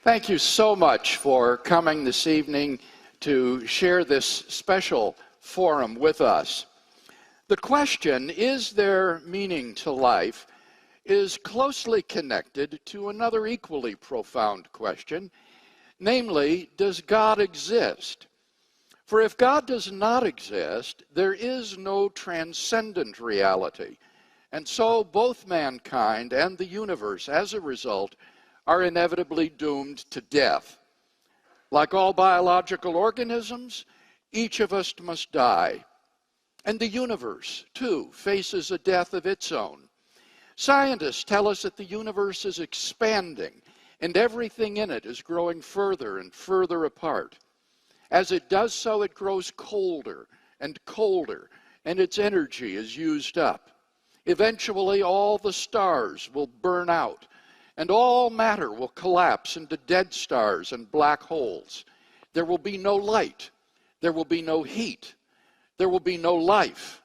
Thank you so much for coming this evening to share this special forum with us. The question, is there meaning to life, is closely connected to another equally profound question, namely, does God exist? For if God does not exist, there is no transcendent reality, and so both mankind and the universe, as a result, are inevitably doomed to death. Like all biological organisms, each of us must die. And the universe, too, faces a death of its own. Scientists tell us that the universe is expanding, and everything in it is growing further and further apart. As it does so, it grows colder and colder, and its energy is used up. Eventually, all the stars will burn out, and all matter will collapse into dead stars and black holes. There will be no light. There will be no heat. There will be no life.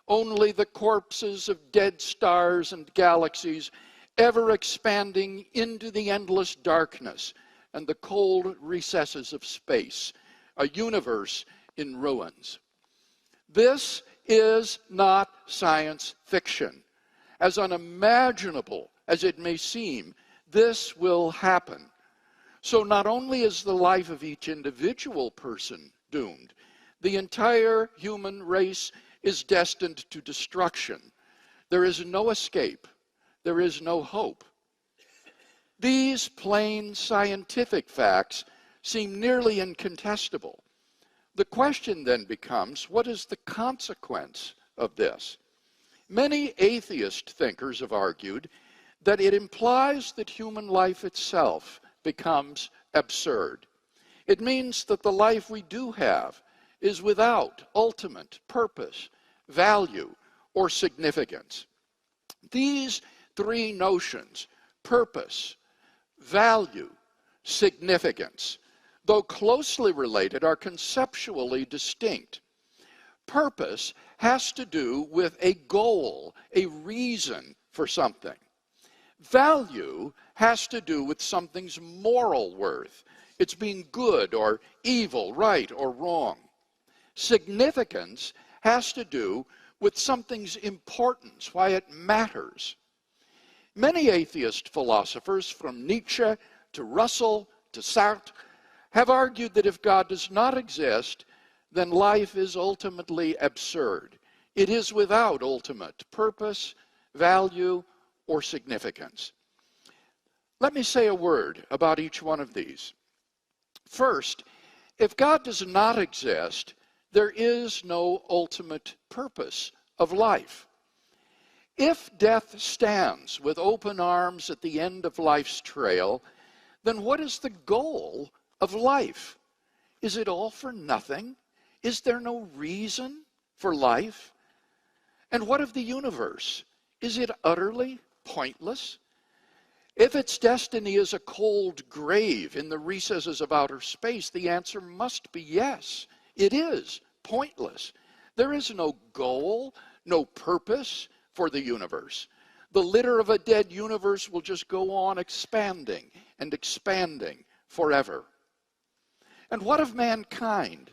Only the corpses of dead stars and galaxies, ever expanding into the endless darkness and the cold recesses of space, a universe in ruins. This is not science fiction. As unimaginable as it may seem, this will happen. So not only is the life of each individual person doomed, the entire human race is destined to destruction. There is no escape. There is no hope. These plain scientific facts seem nearly incontestable. The question then becomes, what is the consequence of this? Many atheist thinkers have argued that it implies that human life itself becomes absurd. It means that the life we do have is without ultimate purpose, value, or significance. These three notions, purpose, value, significance, though closely related, are conceptually distinct. Purpose has to do with a goal, a reason for something. Value has to do with something's moral worth. It's being good or evil, right or wrong. Significance has to do with something's importance, why it matters. Many atheist philosophers, from Nietzsche to Russell to Sartre, have argued that if God does not exist, then life is ultimately absurd. It is without ultimate purpose, value, or significance. Let me say a word about each one of these. First, if God does not exist, there is no ultimate purpose of life. If death stands with open arms at the end of life's trail, then what is the goal of life? Is it all for nothing? Is there no reason for life? And what of the universe? Is it utterly pointless? If its destiny is a cold grave in the recesses of outer space, the answer must be yes. It is pointless. There is no goal, no purpose for the universe. The litter of a dead universe will just go on expanding and expanding forever. And what of mankind?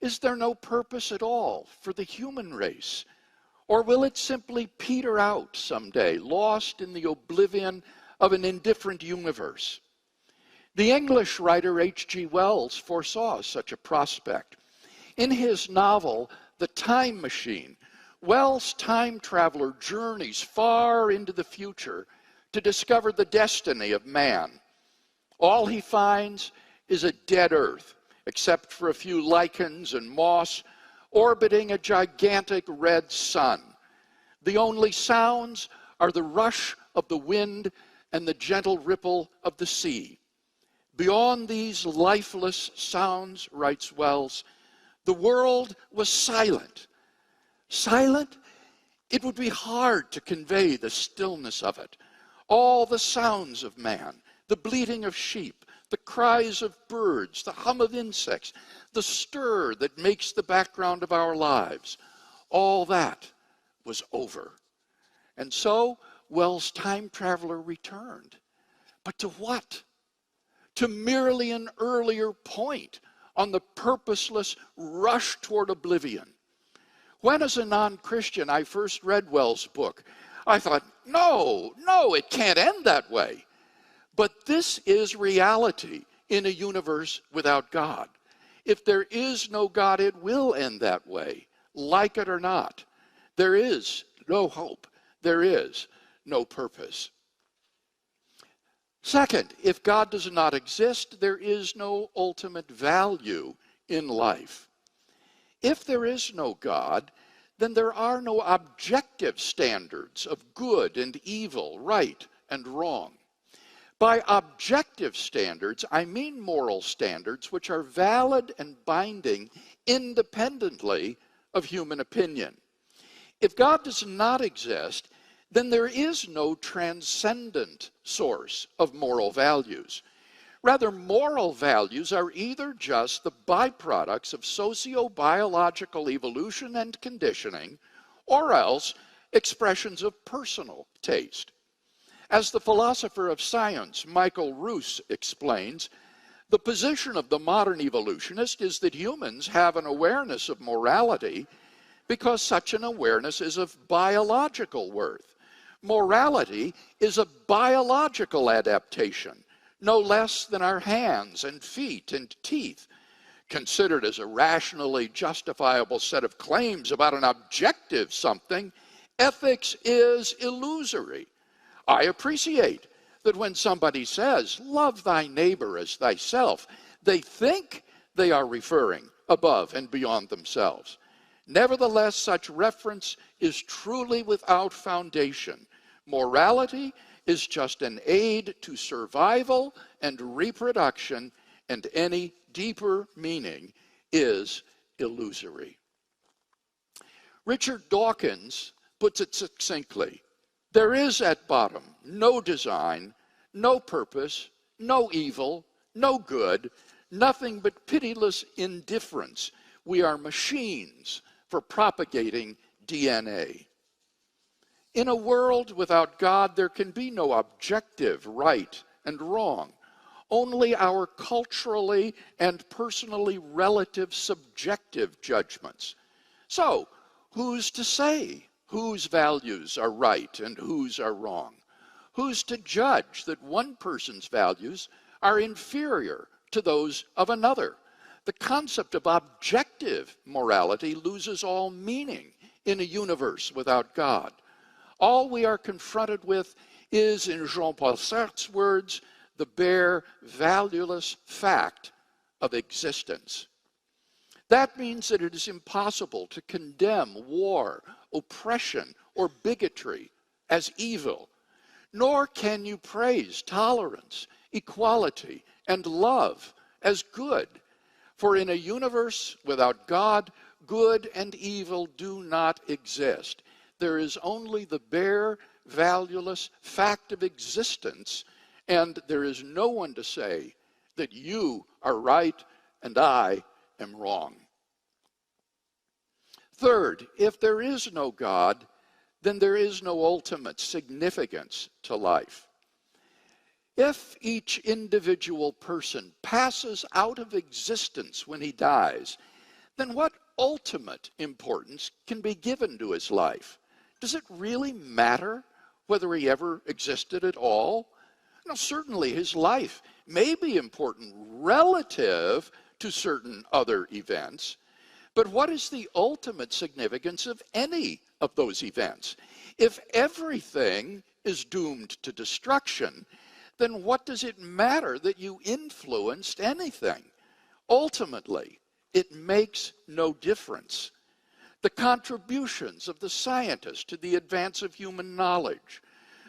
Is there no purpose at all for the human race? Or will it simply peter out someday, lost in the oblivion of an indifferent universe? The English writer H.G. Wells foresaw such a prospect. In his novel, The Time Machine, Wells' time traveler journeys far into the future to discover the destiny of man. All he finds is a dead Earth, except for a few lichens and moss, orbiting a gigantic red sun. The only sounds are the rush of the wind and the gentle ripple of the sea. Beyond these lifeless sounds, writes Wells, the world was silent. Silent? It would be hard to convey the stillness of it. All the sounds of man, the bleating of sheep, the cries of birds, the hum of insects, the stir that makes the background of our lives, all that was over. And so Wells' time traveler returned. But to what? to merely an earlier point on the purposeless rush toward oblivion. When, as a non-Christian, I first read Wells' book, I thought, no, it can't end that way. But this is reality in a universe without God. If there is no God, it will end that way, like it or not. There is no hope. There is no purpose. Second, if God does not exist, there is no ultimate value in life. If there is no God, then there are no objective standards of good and evil, right and wrong. By objective standards, I mean moral standards which are valid and binding independently of human opinion. If God does not exist, then there is no transcendent source of moral values. Rather, moral values are either just the byproducts of socio-biological evolution and conditioning, or else expressions of personal taste. As the philosopher of science Michael Ruse explains, the position of the modern evolutionist is that humans have an awareness of morality because such an awareness is of biological worth. Morality is a biological adaptation, no less than our hands and feet and teeth. Considered as a rationally justifiable set of claims about an objective something, ethics is illusory. I appreciate that when somebody says, love thy neighbor as thyself, they think they are referring above and beyond themselves. Nevertheless, such reference is truly without foundation. Morality is just an aid to survival and reproduction, and any deeper meaning is illusory. Richard Dawkins puts it succinctly. There is at bottom no design, no purpose, no evil, no good, nothing but pitiless indifference. We are machines for propagating DNA. In a world without God, there can be no objective right and wrong, only our culturally and personally relative subjective judgments. So, who's to say whose values are right and whose are wrong? Who's to judge that one person's values are inferior to those of another? The concept of objective morality loses all meaning in a universe without God. All we are confronted with is, in Jean-Paul Sartre's words, the bare, valueless fact of existence. That means that it is impossible to condemn war, oppression, or bigotry as evil, nor can you praise tolerance, equality, and love as good. For in a universe without God, good and evil do not exist. There is only the bare, valueless fact of existence, and there is no one to say that you are right and I am wrong. Third, if there is no God, then there is no ultimate significance to life. If each individual person passes out of existence when he dies, then what ultimate importance can be given to his life? Does it really matter whether he ever existed at all? Now, certainly his life may be important relative to certain other events, but what is the ultimate significance of any of those events? If everything is doomed to destruction, then what does it matter that you influenced anything? Ultimately, it makes no difference. The contributions of the scientist to the advance of human knowledge,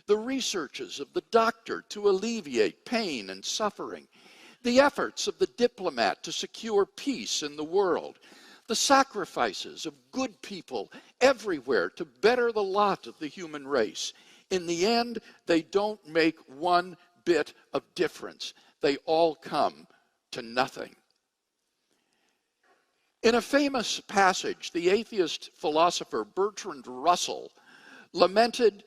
the researches of the doctor to alleviate pain and suffering, the efforts of the diplomat to secure peace in the world, the sacrifices of good people everywhere to better the lot of the human race. In the end, they don't make one bit of difference. They all come to nothing. In a famous passage, the atheist philosopher Bertrand Russell lamented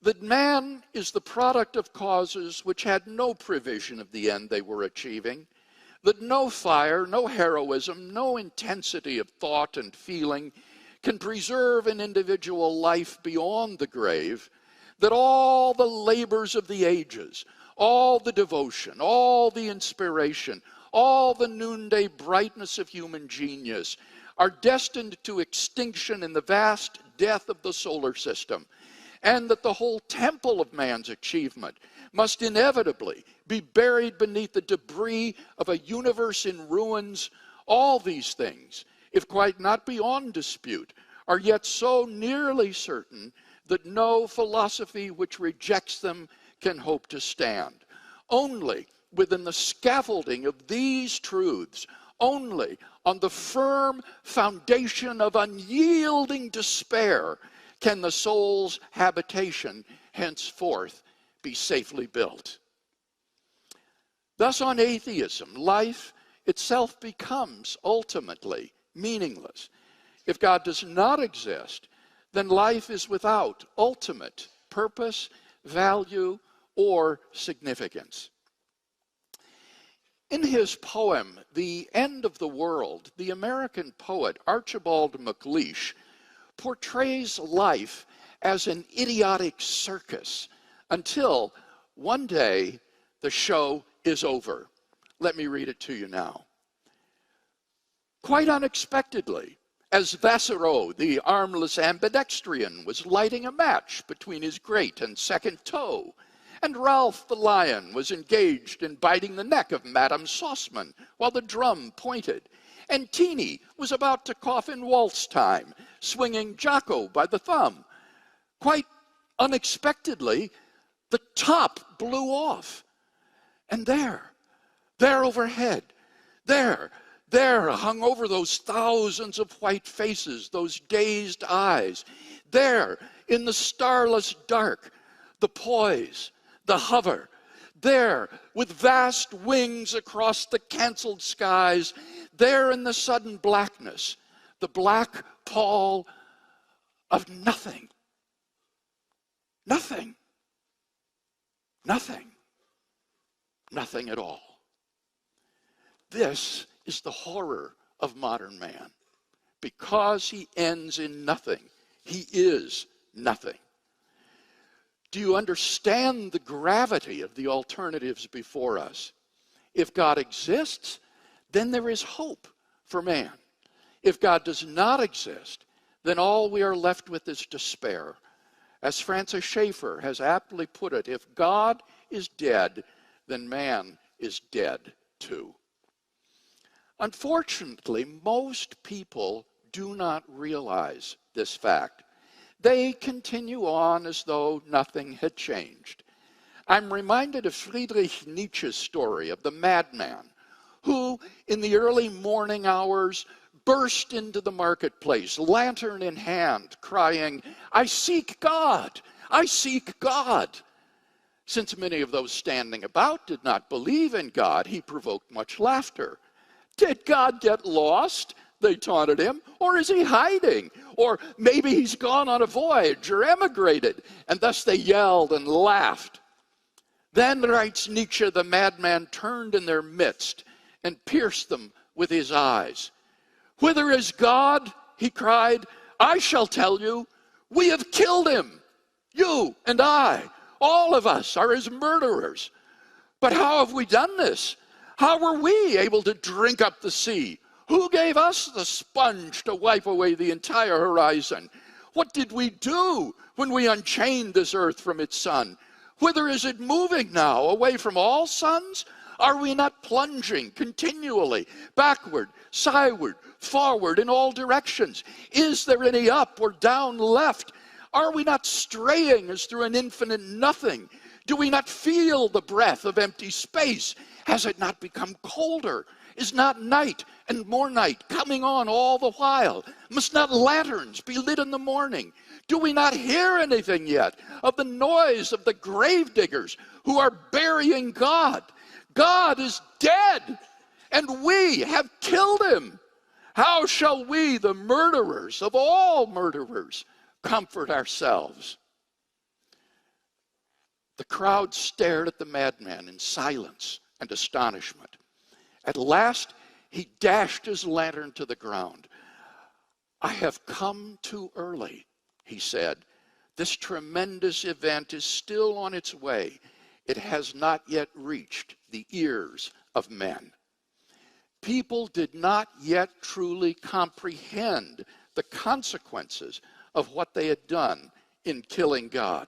that man is the product of causes which had no prevision of the end they were achieving, that no fire, no heroism, no intensity of thought and feeling can preserve an individual life beyond the grave, that all the labors of the ages, all the devotion, all the inspiration, all the noonday brightness of human genius are destined to extinction in the vast death of the solar system, and that the whole temple of man's achievement must inevitably be buried beneath the debris of a universe in ruins. All these things, if quite not beyond dispute, are yet so nearly certain that no philosophy which rejects them can hope to stand. Only within the scaffolding of these truths, only on the firm foundation of unyielding despair, can the soul's habitation henceforth be safely built. Thus, on atheism, life itself becomes ultimately meaningless. If God does not exist, then life is without ultimate purpose, value, or significance. In his poem, The End of the World, the American poet Archibald MacLeish portrays life as an idiotic circus until one day the show is over. Let me read it to you now. Quite unexpectedly, as Vassereau, the armless ambidextrian, was lighting a match between his great and second toe, and Ralph the lion was engaged in biting the neck of Madame Sauceman while the drum pointed, and Teeny was about to cough in waltz time, swinging Jocko by the thumb. Quite unexpectedly, the top blew off. And there overhead, there hung over those thousands of white faces, those dazed eyes, there in the starless dark, the poise, the hover, there with vast wings across the canceled skies, there in the sudden blackness, the black pall of nothing. Nothing. Nothing. Nothing at all. This is the horror of modern man. Because he ends in nothing, he is nothing. Do you understand the gravity of the alternatives before us? If God exists, then there is hope for man. If God does not exist, then all we are left with is despair. As Francis Schaeffer has aptly put it, if God is dead, then man is dead too. Unfortunately, most people do not realize this fact. They continue on as though nothing had changed. I'm reminded of Friedrich Nietzsche's story of the madman who, in the early morning hours, burst into the marketplace, lantern in hand, crying, "I seek God! I seek God!" Since many of those standing about did not believe in God, he provoked much laughter. Did God get lost? They taunted him. Or is he hiding? Or maybe he's gone on a voyage or emigrated. And thus they yelled and laughed. Then, writes Nietzsche, the madman turned in their midst and pierced them with his eyes. "Whither is God?" he cried. "I shall tell you. We have killed him. You and I, all of us are his murderers. But how have we done this? How were we able to drink up the sea? Who gave us the sponge to wipe away the entire horizon? What did we do when we unchained this earth from its sun? Whither is it moving now? Away from all suns? Are we not plunging continually, backward, sideward, forward, in all directions? Is there any up or down left? Are we not straying as through an infinite nothing? Do we not feel the breath of empty space? Has it not become colder? Is not night and more night coming on all the while? Must not lanterns be lit in the morning? Do we not hear anything yet of the noise of the grave diggers who are burying God? God is dead, and we have killed him. How shall we, the murderers of all murderers, comfort ourselves? The crowd stared at the madman in silence and astonishment. At last, he dashed his lantern to the ground. "I have come too early," he said. "This tremendous event is still on its way. It has not yet reached the ears of men." People did not yet truly comprehend the consequences of what they had done in killing God.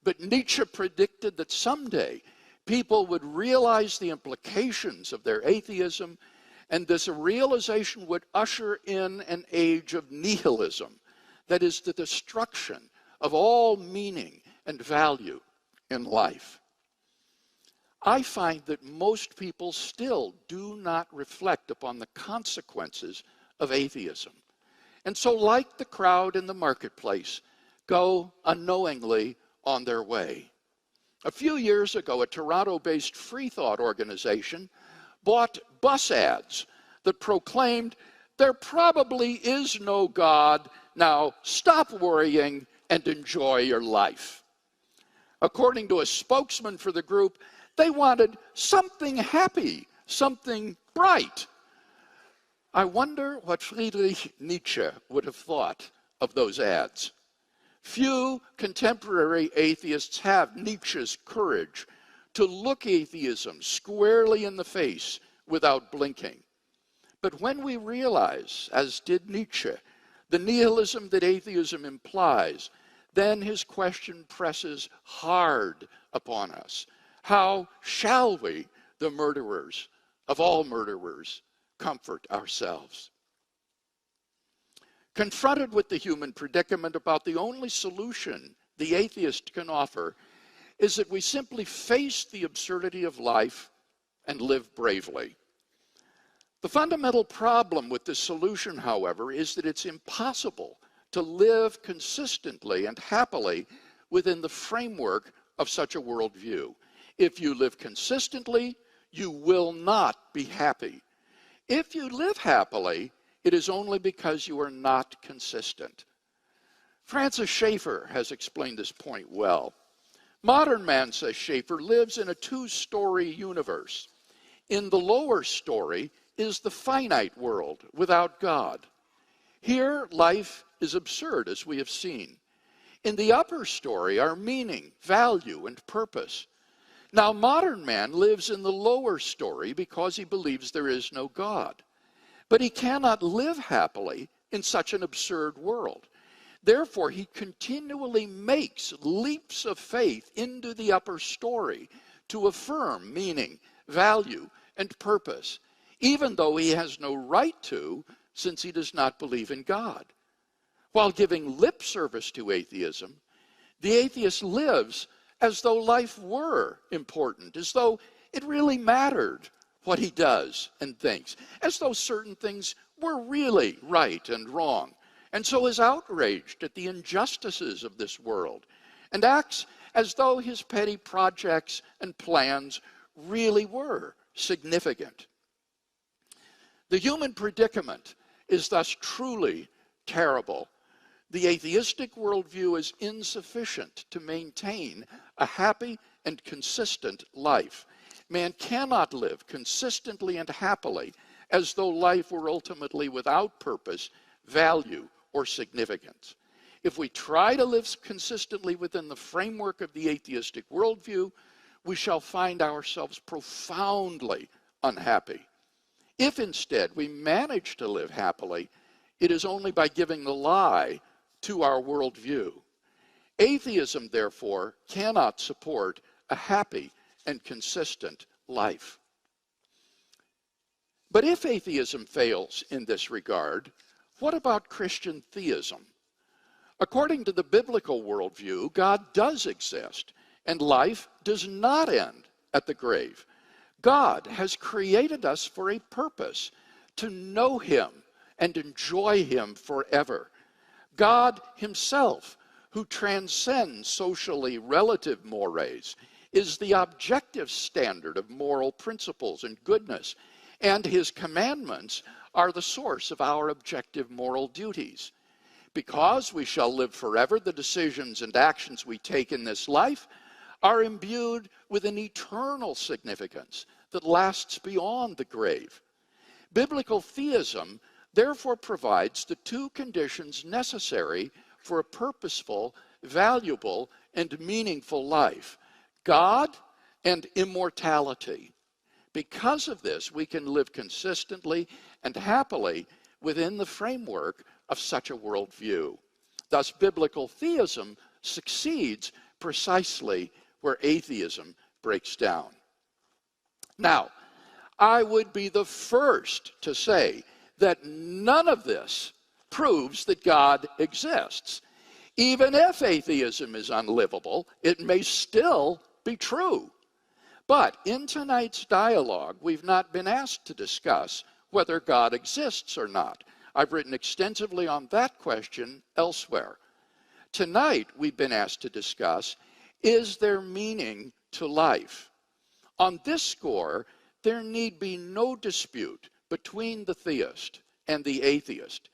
But Nietzsche predicted that someday people would realize the implications of their atheism, and this realization would usher in an age of nihilism, that is, the destruction of all meaning and value in life. I find that most people still do not reflect upon the consequences of atheism, and so, like the crowd in the marketplace, go unknowingly on their way. A few years ago, a Toronto-based free thought organization bought bus ads that proclaimed, "There probably is no God. Now stop worrying and enjoy your life." According to a spokesman for the group, they wanted something happy, something bright. I wonder what Friedrich Nietzsche would have thought of those ads. Few contemporary atheists have Nietzsche's courage to look atheism squarely in the face without blinking. But when we realize, as did Nietzsche, the nihilism that atheism implies, then his question presses hard upon us. How shall we, the murderers of all murderers, comfort ourselves? Confronted with the human predicament, about the only solution the atheist can offer is that we simply face the absurdity of life and live bravely. The fundamental problem with this solution, however, is that it's impossible to live consistently and happily within the framework of such a worldview. If you live consistently, you will not be happy. If you live happily, it is only because you are not consistent. Francis Schaeffer has explained this point well. Modern man, says Schaeffer, lives in a two-story universe. In the lower story is the finite world without God. Here, life is absurd, as we have seen. In the upper story are meaning, value, and purpose. Now, modern man lives in the lower story because he believes there is no God. But he cannot live happily in such an absurd world. Therefore, he continually makes leaps of faith into the upper story to affirm meaning, value, and purpose, even though he has no right to, since he does not believe in God. While giving lip service to atheism, the atheist lives as though life were important, as though it really mattered what he does and thinks, as though certain things were really right and wrong, and so is outraged at the injustices of this world, and acts as though his petty projects and plans really were significant. The human predicament is thus truly terrible. The atheistic worldview is insufficient to maintain a happy and consistent life. Man cannot live consistently and happily as though life were ultimately without purpose, value, or significance. If we try to live consistently within the framework of the atheistic worldview, we shall find ourselves profoundly unhappy. If instead we manage to live happily, it is only by giving the lie to our worldview. Atheism, therefore, cannot support a happy and consistent life. But if atheism fails in this regard, what about Christian theism? According to the biblical worldview, God does exist, and life does not end at the grave. God has created us for a purpose, to know Him and enjoy Him forever. God Himself, who transcends socially relative mores, is the objective standard of moral principles and goodness, and His commandments are the source of our objective moral duties. Because we shall live forever, the decisions and actions we take in this life are imbued with an eternal significance that lasts beyond the grave. Biblical theism therefore provides the two conditions necessary for a purposeful, valuable, and meaningful life: God and immortality. Because of this, we can live consistently and happily within the framework of such a worldview. Thus, biblical theism succeeds precisely where atheism breaks down. Now, I would be the first to say that none of this proves that God exists. Even if atheism is unlivable, it may still be true. But in tonight's dialogue, we've not been asked to discuss whether God exists or not. I've written extensively on that question elsewhere. Tonight, we've been asked to discuss, is there meaning to life? On this score, there need be no dispute between the theist and the atheist.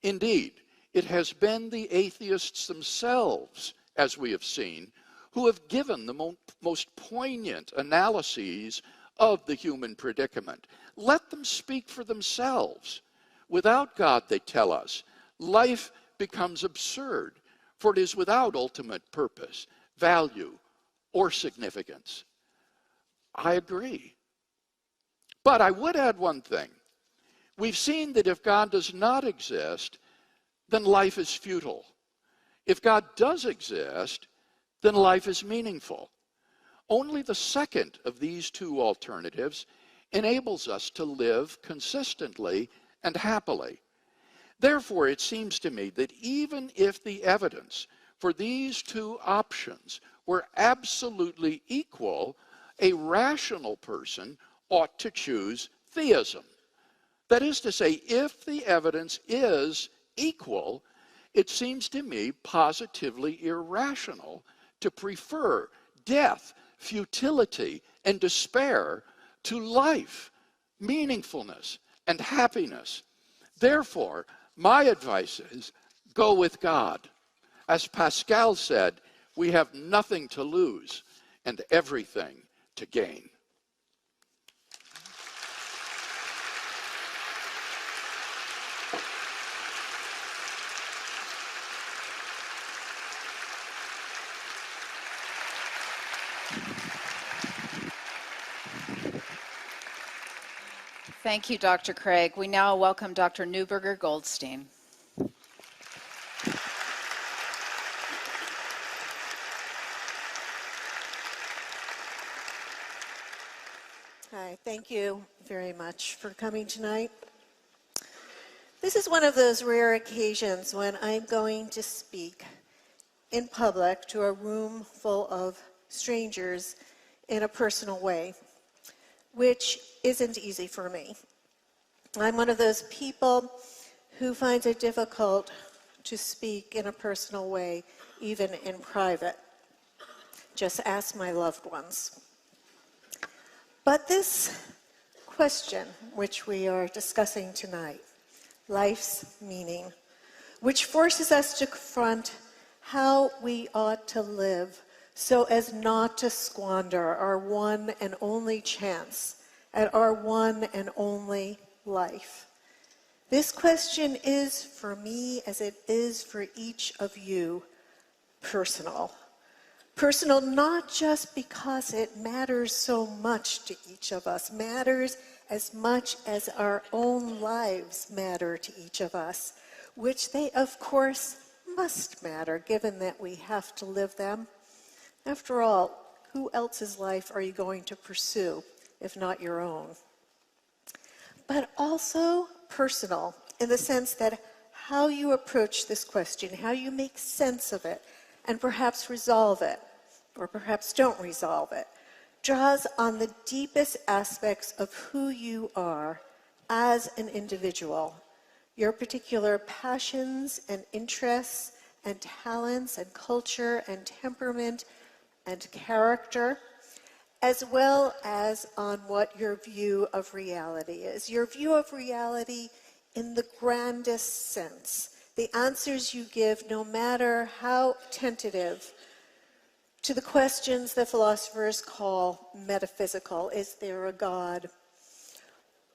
Indeed, it has been the atheists themselves, as we have seen, who have given the most poignant analyses of the human predicament. Let them speak for themselves. Without God, they tell us, life becomes absurd, for it is without ultimate purpose, value, or significance. I agree. But I would add one thing. We've seen that if God does not exist, then life is futile. If God does exist, then life is meaningful. Only the second of these two alternatives enables us to live consistently and happily. Therefore, it seems to me that even if the evidence for these two options were absolutely equal, a rational person ought to choose theism. That is to say, if the evidence is equal, it seems to me positively irrational to prefer death, futility, and despair to life, meaningfulness, and happiness. Therefore, my advice is go with God. As Pascal said, we have nothing to lose and everything to gain. Thank you, Dr. Craig. We now welcome Dr. Neuberger Goldstein. Hi, thank you very much for coming tonight. This is one of those rare occasions when I'm going to speak in public to a room full of strangers in a personal way, which isn't easy for me. I'm one of those people who finds it difficult to speak in a personal way, even in private. Just ask my loved ones. But this question, which we are discussing tonight, life's meaning, which forces us to confront how we ought to live so as not to squander our one and only chance at our one and only life. This question is, for me, as it is for each of you, personal. Personal not just because it matters so much to each of us, matters as much as our own lives matter to each of us, which they, of course, must matter, given that we have to live them. After all, who else's life are you going to pursue, if not your own? But also personal, in the sense that how you approach this question, how you make sense of it, and perhaps resolve it, or perhaps don't resolve it, draws on the deepest aspects of who you are as an individual, your particular passions and interests and talents and culture and temperament and character, as well as on what your view of reality is. Your view of reality in the grandest sense. The answers you give, no matter how tentative, to the questions that philosophers call metaphysical. Is there a God?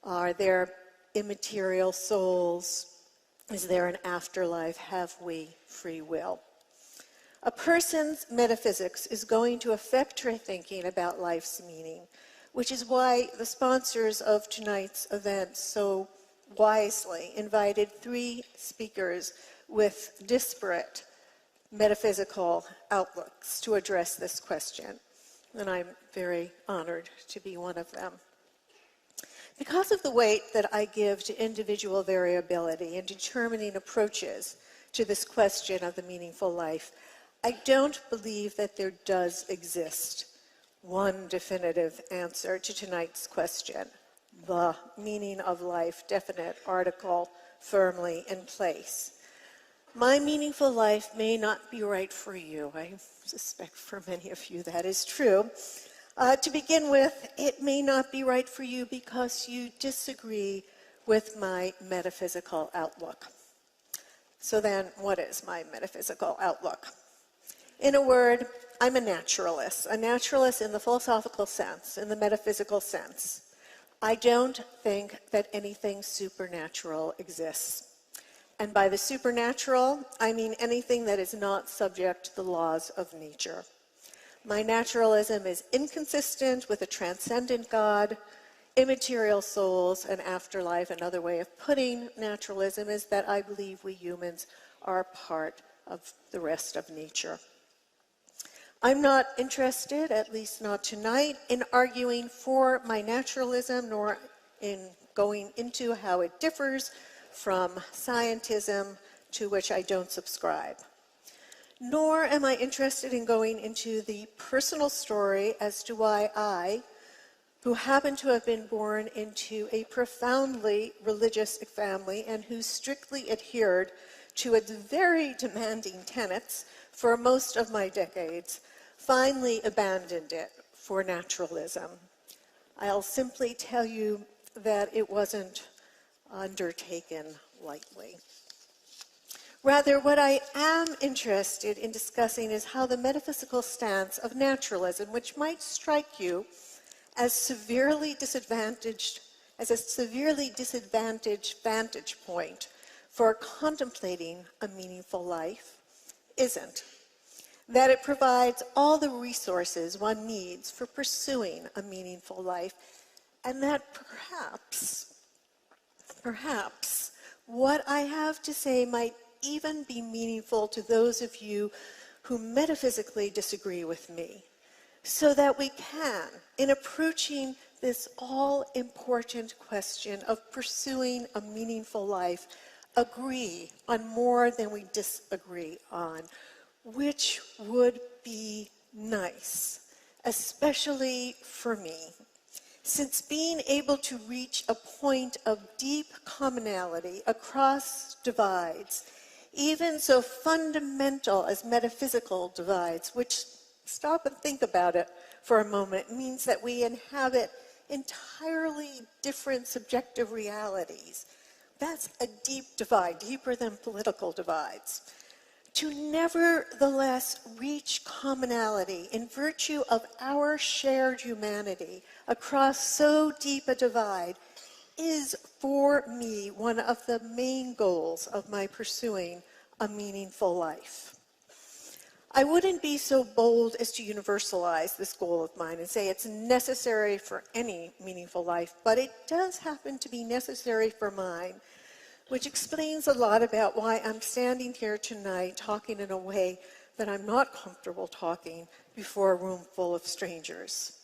Are there immaterial souls? Is there an afterlife? Have we free will? A person's metaphysics is going to affect her thinking about life's meaning, which is why the sponsors of tonight's event so wisely invited 3 speakers with disparate metaphysical outlooks to address this question, and I'm very honored to be one of them. Because of the weight that I give to individual variability in determining approaches to this question of the meaningful life, I don't believe that there does exist one definitive answer to tonight's question, the meaning of life, definite article firmly in place. My meaningful life may not be right for you. I suspect for many of you that is true. To begin with, it may not be right for you because you disagree with my metaphysical outlook. So then, what is my metaphysical outlook? In a word, I'm a naturalist in the philosophical sense, in the metaphysical sense. I don't think that anything supernatural exists. And by the supernatural, I mean anything that is not subject to the laws of nature. My naturalism is inconsistent with a transcendent God, immaterial souls, and afterlife. Another way of putting naturalism is that I believe we humans are part of the rest of nature. I'm not interested, at least not tonight, in arguing for my naturalism, nor in going into how it differs from scientism, to which I don't subscribe. Nor am I interested in going into the personal story as to why I, who happen to have been born into a profoundly religious family and who strictly adhered to its very demanding tenets for most of my decades, finally abandoned it for naturalism. I'll simply tell you that it wasn't undertaken lightly. Rather, what I am interested in discussing is how the metaphysical stance of naturalism, which might strike you as a severely disadvantaged vantage point for contemplating a meaningful life, isn't. That it provides all the resources one needs for pursuing a meaningful life, and that perhaps what I have to say might even be meaningful to those of you who metaphysically disagree with me, so that we can, in approaching this all-important question of pursuing a meaningful life, agree on more than we disagree on, which would be nice, especially for me. Since being able to reach a point of deep commonality across divides, even so fundamental as metaphysical divides, which, stop and think about it for a moment, means that we inhabit entirely different subjective realities. That's a deep divide, deeper than political divides. To nevertheless reach commonality in virtue of our shared humanity across so deep a divide is, for me, one of the main goals of my pursuing a meaningful life. I wouldn't be so bold as to universalize this goal of mine and say it's necessary for any meaningful life, but it does happen to be necessary for mine, which explains a lot about why I'm standing here tonight talking in a way that I'm not comfortable talking before a room full of strangers.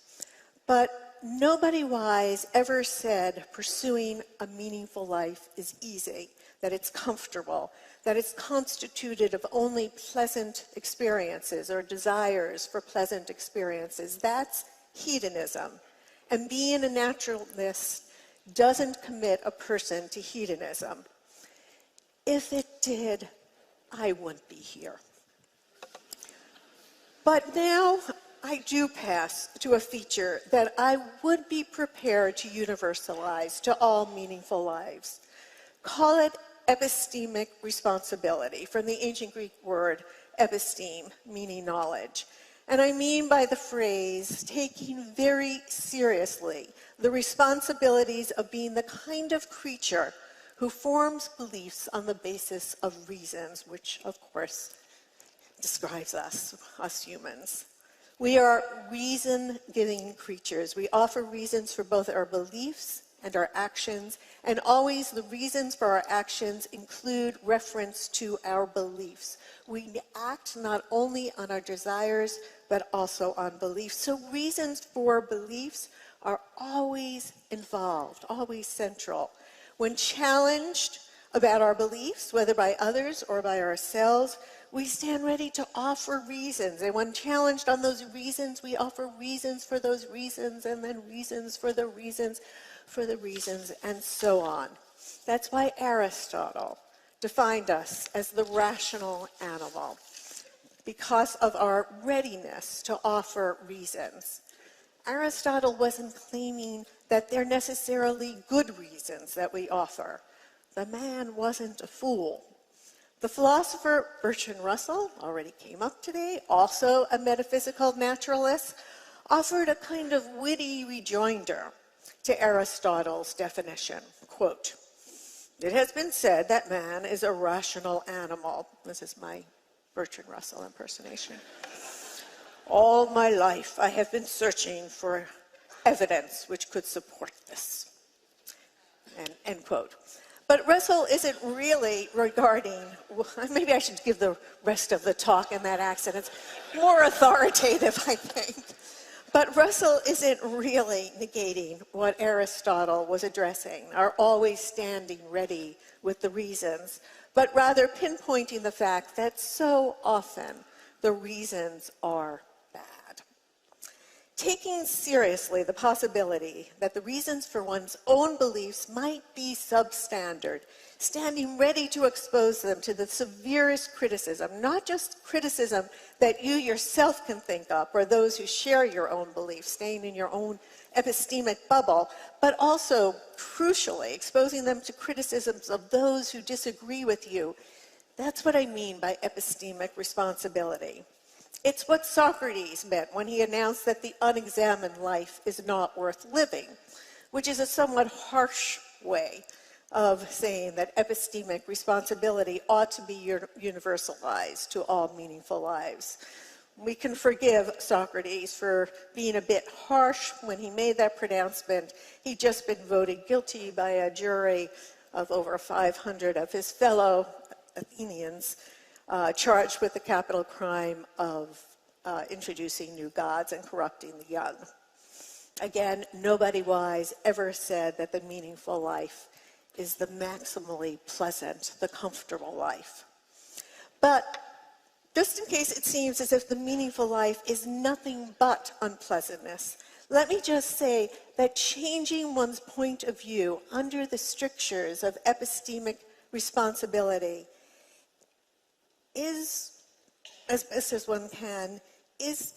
But nobody wise ever said pursuing a meaningful life is easy, that it's comfortable, that it's constituted of only pleasant experiences or desires for pleasant experiences. That's hedonism. And being a naturalist doesn't commit a person to hedonism. If it did, I wouldn't be here. But now I do pass to a feature that I would be prepared to universalize to all meaningful lives. Call it epistemic responsibility, from the ancient Greek word episteme, meaning knowledge. And I mean by the phrase taking very seriously the responsibilities of being the kind of creature who forms beliefs on the basis of reasons, which of course describes us humans. We are reason-giving creatures. We offer reasons for both our beliefs and our actions, and always the reasons for our actions include reference to our beliefs. We act not only on our desires, but also on beliefs. So reasons for beliefs are always involved, always central. When challenged about our beliefs, whether by others or by ourselves, we stand ready to offer reasons. And when challenged on those reasons, we offer reasons for those reasons, and then reasons for the reasons for the reasons, and so on. That's why Aristotle defined us as the rational animal, because of our readiness to offer reasons. Aristotle wasn't claiming that they're necessarily good reasons that we offer. The man wasn't a fool. The philosopher Bertrand Russell, already came up today, also a metaphysical naturalist, offered a kind of witty rejoinder to Aristotle's definition. Quote, "It has been said that man is a rational animal." This is my Bertrand Russell impersonation. "All my life I have been searching for evidence which could support this." End quote. But Russell isn't really regarding, maybe I should give the rest of the talk in that accent. It's more authoritative, I think. But Russell isn't really negating what Aristotle was addressing, our always standing ready with the reasons, but rather pinpointing the fact that so often the reasons are bad. Taking seriously the possibility that the reasons for one's own beliefs might be substandard, standing ready to expose them to the severest criticism, not just criticism that you yourself can think up or those who share your own beliefs, staying in your own epistemic bubble, but also, crucially, exposing them to criticisms of those who disagree with you. That's what I mean by epistemic responsibility. It's what Socrates meant when he announced that the unexamined life is not worth living, which is a somewhat harsh way of saying that epistemic responsibility ought to be universalized to all meaningful lives. We can forgive Socrates for being a bit harsh when he made that pronouncement. He'd just been voted guilty by a jury of over 500 of his fellow Athenians, charged with the capital crime of introducing new gods and corrupting the young. Again, nobody wise ever said that the meaningful life is the maximally pleasant, the comfortable life. But just in case it seems as if the meaningful life is nothing but unpleasantness, let me just say that changing one's point of view under the strictures of epistemic responsibility is, as best as one can, is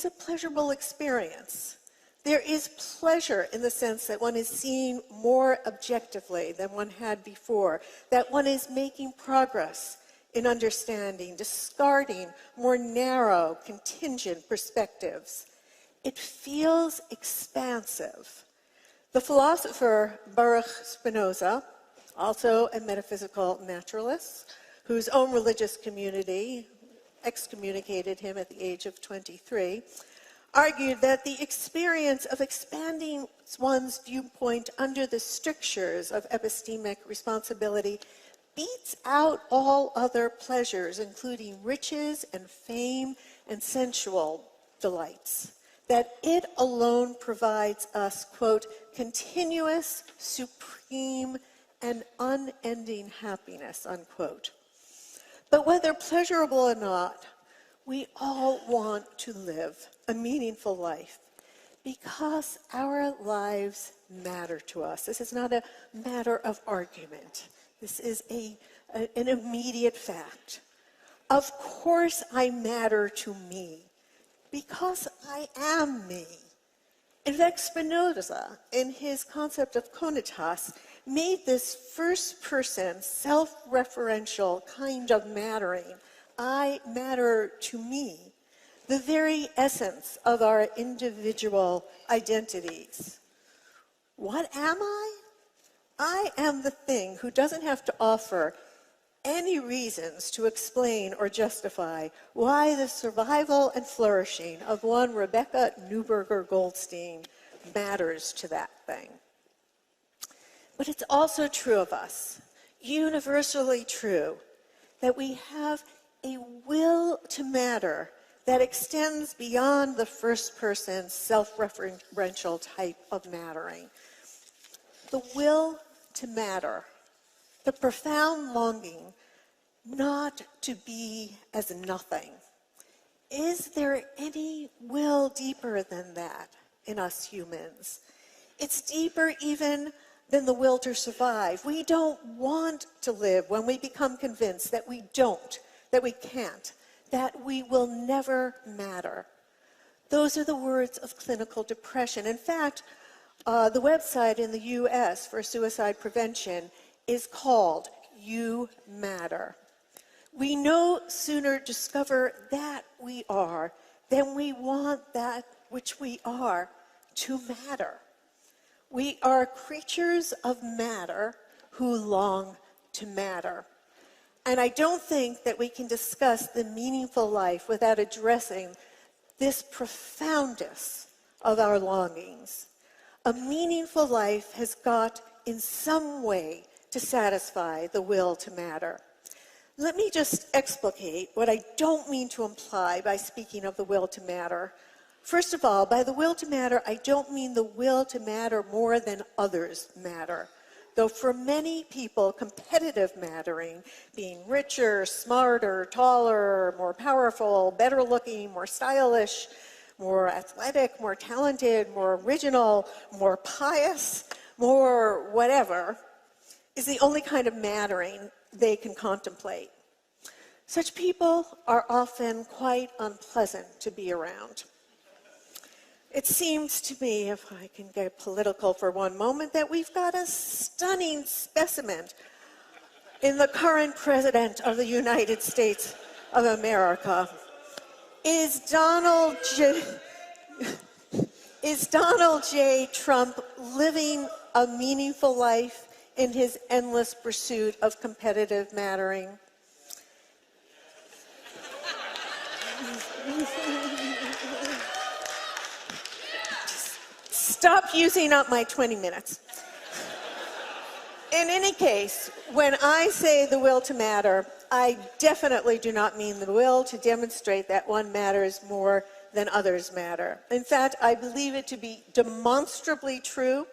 a pleasurable experience. There is pleasure in the sense that one is seeing more objectively than one had before, that one is making progress in understanding, discarding more narrow, contingent perspectives. It feels expansive. The philosopher Baruch Spinoza, also a metaphysical naturalist, whose own religious community excommunicated him at the age of 23, argued that the experience of expanding one's viewpoint under the strictures of epistemic responsibility beats out all other pleasures, including riches and fame and sensual delights, that it alone provides us, quote, continuous, supreme, and unending happiness, unquote. But whether pleasurable or not, we all want to live a meaningful life because our lives matter to us. This is not a matter of argument. This is an immediate fact. Of course I matter to me because I am me. In fact, Spinoza, in his concept of cognitas, made this first-person, self-referential kind of mattering, I matter to me, the very essence of our individual identities. What am I? I am the thing who doesn't have to offer any reasons to explain or justify why the survival and flourishing of one Rebeca Neuberger Goldstein matters to that thing. But it's also true of us, universally true, that we have a will to matter that extends beyond the first-person, self-referential type of mattering. The will to matter, the profound longing not to be as nothing. Is there any will deeper than that in us humans? It's deeper even than the will to survive. We don't want to live when we become convinced that we don't, that we can't, that we will never matter. Those are the words of clinical depression. In fact, the website in the U.S. for suicide prevention is called You Matter. We no sooner discover that we are than we want that which we are to matter. We are creatures of matter who long to matter. And I don't think that we can discuss the meaningful life without addressing this profoundest of our longings. A meaningful life has got, in some way, to satisfy the will to matter. Let me just explicate what I don't mean to imply by speaking of the will to matter. First of all, by the will to matter, I don't mean the will to matter more than others matter. Though for many people, competitive mattering, being richer, smarter, taller, more powerful, better looking, more stylish, more athletic, more talented, more original, more pious, more whatever, is the only kind of mattering they can contemplate. Such people are often quite unpleasant to be around. It seems to me, if I can get political for one moment, that we've got a stunning specimen in the current president of the United States of America. Is Donald J. Trump living a meaningful life in his endless pursuit of competitive mattering? Stop using up my 20 minutes. In any case, when I say the will to matter, I definitely do not mean the will to demonstrate that one matters more than others matter. In fact, I believe it to be demonstrably true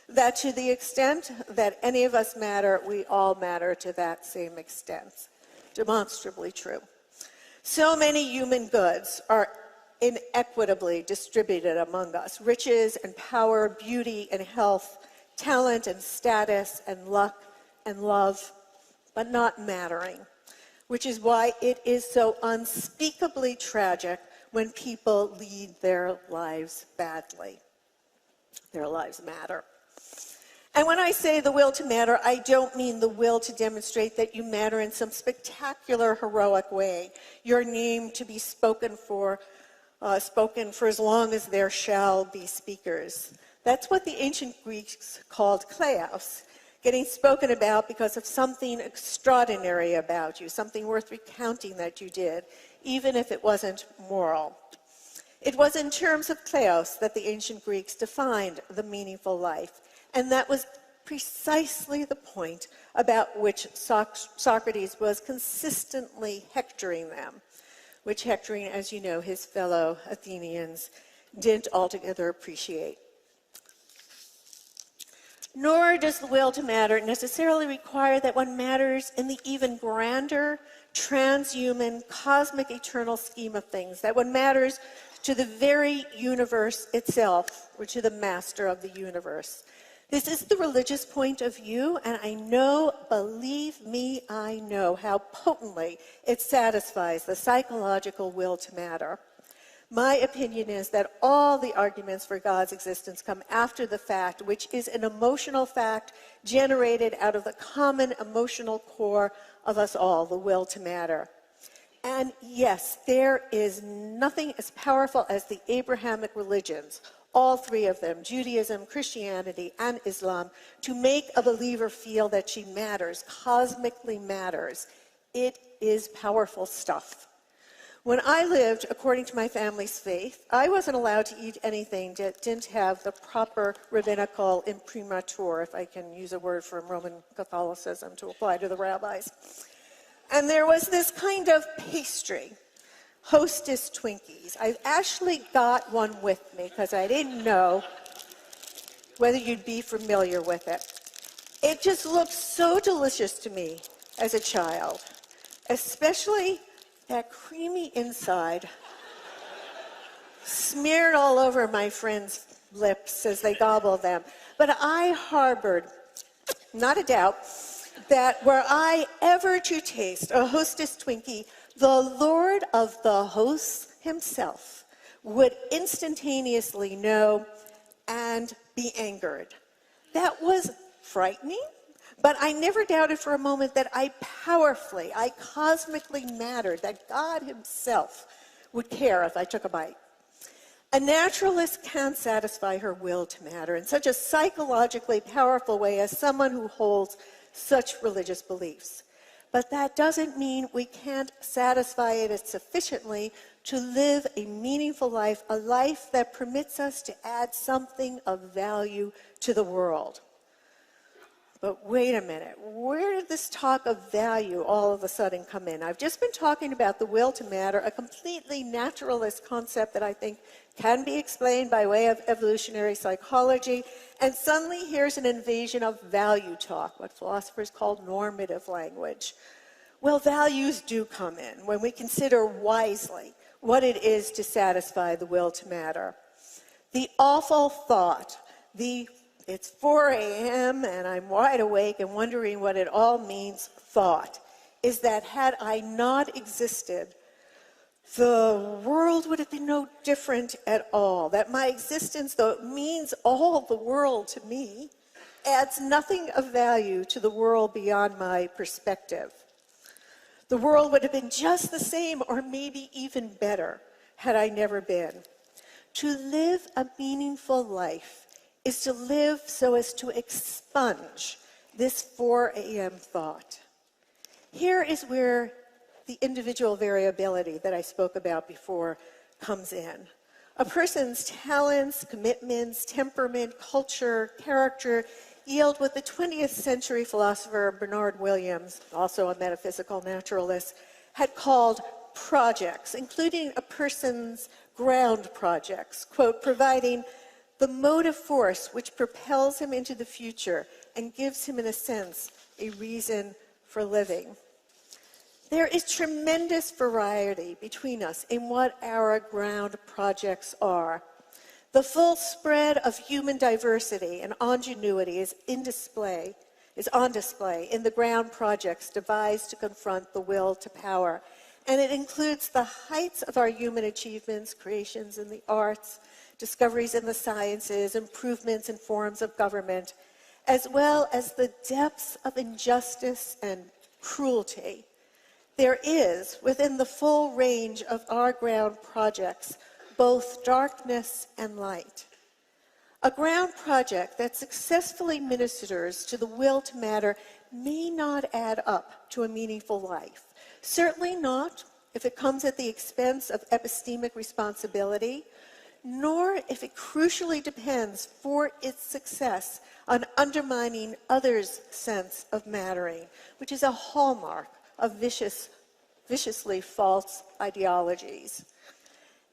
that to the extent that any of us matter, we all matter to that same extent. Demonstrably true. So many human goods are inequitably distributed among us. Riches and power, beauty and health, talent and status and luck and love, but not mattering. Which is why it is so unspeakably tragic when people lead their lives badly. Their lives matter. And when I say the will to matter, I don't mean the will to demonstrate that you matter in some spectacular, heroic way. Your name to be spoken for as long as there shall be speakers. That's what the ancient Greeks called kleos, getting spoken about because of something extraordinary about you, something worth recounting that you did, even if it wasn't moral. It was in terms of kleos that the ancient Greeks defined the meaningful life, and that was precisely the point about which Socrates was consistently hectoring them, which hectoring, as you know, his fellow Athenians didn't altogether appreciate. Nor does the will to matter necessarily require that one matters in the even grander, transhuman, cosmic, eternal scheme of things, that one matters to the very universe itself, or to the master of the universe. This is the religious point of view, and I know, believe me, I know how potently it satisfies the psychological will to matter. My opinion is that all the arguments for God's existence come after the fact, which is an emotional fact generated out of the common emotional core of us all, the will to matter. And yes, there is nothing as powerful as the Abrahamic religions, all three of them, Judaism, Christianity, and Islam, to make a believer feel that she matters, cosmically matters. It is powerful stuff. When I lived according to my family's faith, I wasn't allowed to eat anything that didn't have the proper rabbinical imprimatur, if I can use a word from Roman Catholicism to apply to the rabbis. And there was this kind of pastry, Hostess Twinkies. I've actually got one with me because I didn't know whether you'd be familiar with it. It just looked so delicious to me as a child, especially that creamy inside smeared all over my friends' lips as they gobbled them. But I harbored, not a doubt, that were I ever to taste a Hostess Twinkie, the Lord of the hosts himself would instantaneously know and be angered. That was frightening, but I never doubted for a moment that I cosmically mattered, that God himself would care if I took a bite. A naturalist can't satisfy her will to matter in such a psychologically powerful way as someone who holds such religious beliefs. But that doesn't mean we can't satisfy it sufficiently to live a meaningful life, a life that permits us to add something of value to the world. But wait a minute, where did this talk of value all of a sudden come in? I've just been talking about the will to matter, a completely naturalist concept that I think can be explained by way of evolutionary psychology, and suddenly here's an invasion of value talk, what philosophers call normative language. Well, values do come in when we consider wisely what it is to satisfy the will to matter. The awful thought, it's 4 a.m. and I'm wide awake and wondering what it all means thought, is that had I not existed, the world would have been no different at all. That my existence, though it means all the world to me, adds nothing of value to the world beyond my perspective. The world would have been just the same or maybe even better had I never been. To live a meaningful life is to live so as to expunge this 4 a.m. thought. Here is where the individual variability that I spoke about before comes in. A person's talents, commitments, temperament, culture, character yield what the 20th century philosopher Bernard Williams, also a metaphysical naturalist, had called projects, including a person's ground projects, quote, providing the motive force which propels him into the future and gives him, in a sense, a reason for living. There is tremendous variety between us in what our ground projects are. The full spread of human diversity and ingenuity is on display in the ground projects devised to confront the will to power. And it includes the heights of our human achievements, creations in the arts, discoveries in the sciences, improvements in forms of government, as well as the depths of injustice and cruelty. There is, within the full range of our ground projects, both darkness and light. A ground project that successfully ministers to the will to matter may not add up to a meaningful life. Certainly not if it comes at the expense of epistemic responsibility, nor if it crucially depends for its success on undermining others' sense of mattering, which is a hallmark of viciously false ideologies.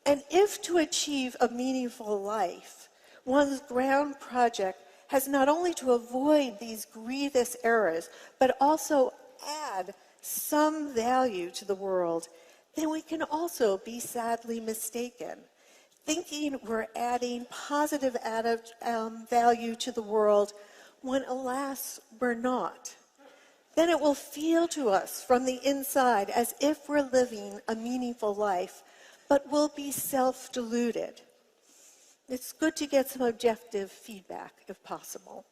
And if to achieve a meaningful life, one's ground project has not only to avoid these grievous errors, but also add some value to the world, then we can also be sadly mistaken, thinking we're adding positive value to the world when, alas, we're not. Then it will feel to us from the inside as if we're living a meaningful life, but we'll be self-deluded. It's good to get some objective feedback, if possible.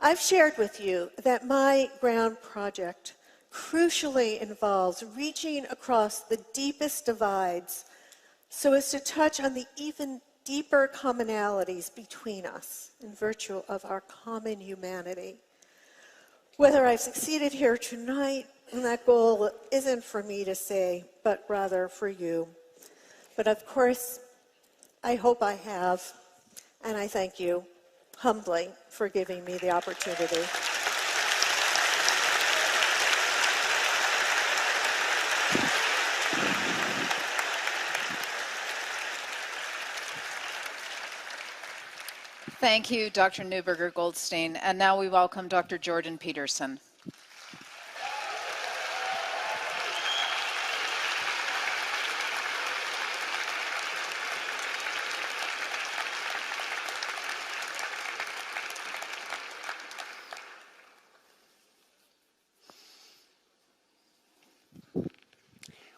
I've shared with you that my ground project crucially involves reaching across the deepest divides so as to touch on the even deeper commonalities between us in virtue of our common humanity. Whether I've succeeded here tonight, that goal isn't for me to say, but rather for you. But of course, I hope I have, and I thank you humbly for giving me the opportunity. Thank you, Dr. Neuberger Goldstein. And now we welcome Dr. Jordan Peterson.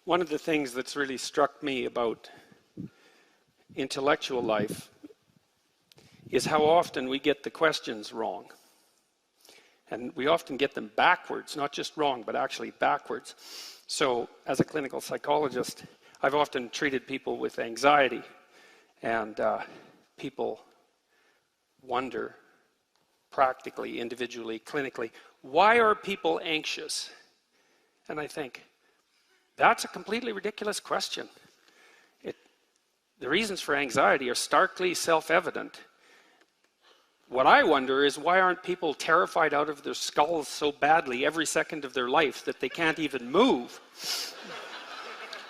One of the things that's really struck me about intellectual life is how often we get the questions wrong. And we often get them backwards, not just wrong, but actually backwards. So as a clinical psychologist, I've often treated people with anxiety, and people wonder, practically, individually, clinically, why are people anxious? And I think, that's a completely ridiculous question. The reasons for anxiety are starkly self-evident. What I wonder is, why aren't people terrified out of their skulls so badly every second of their life that they can't even move?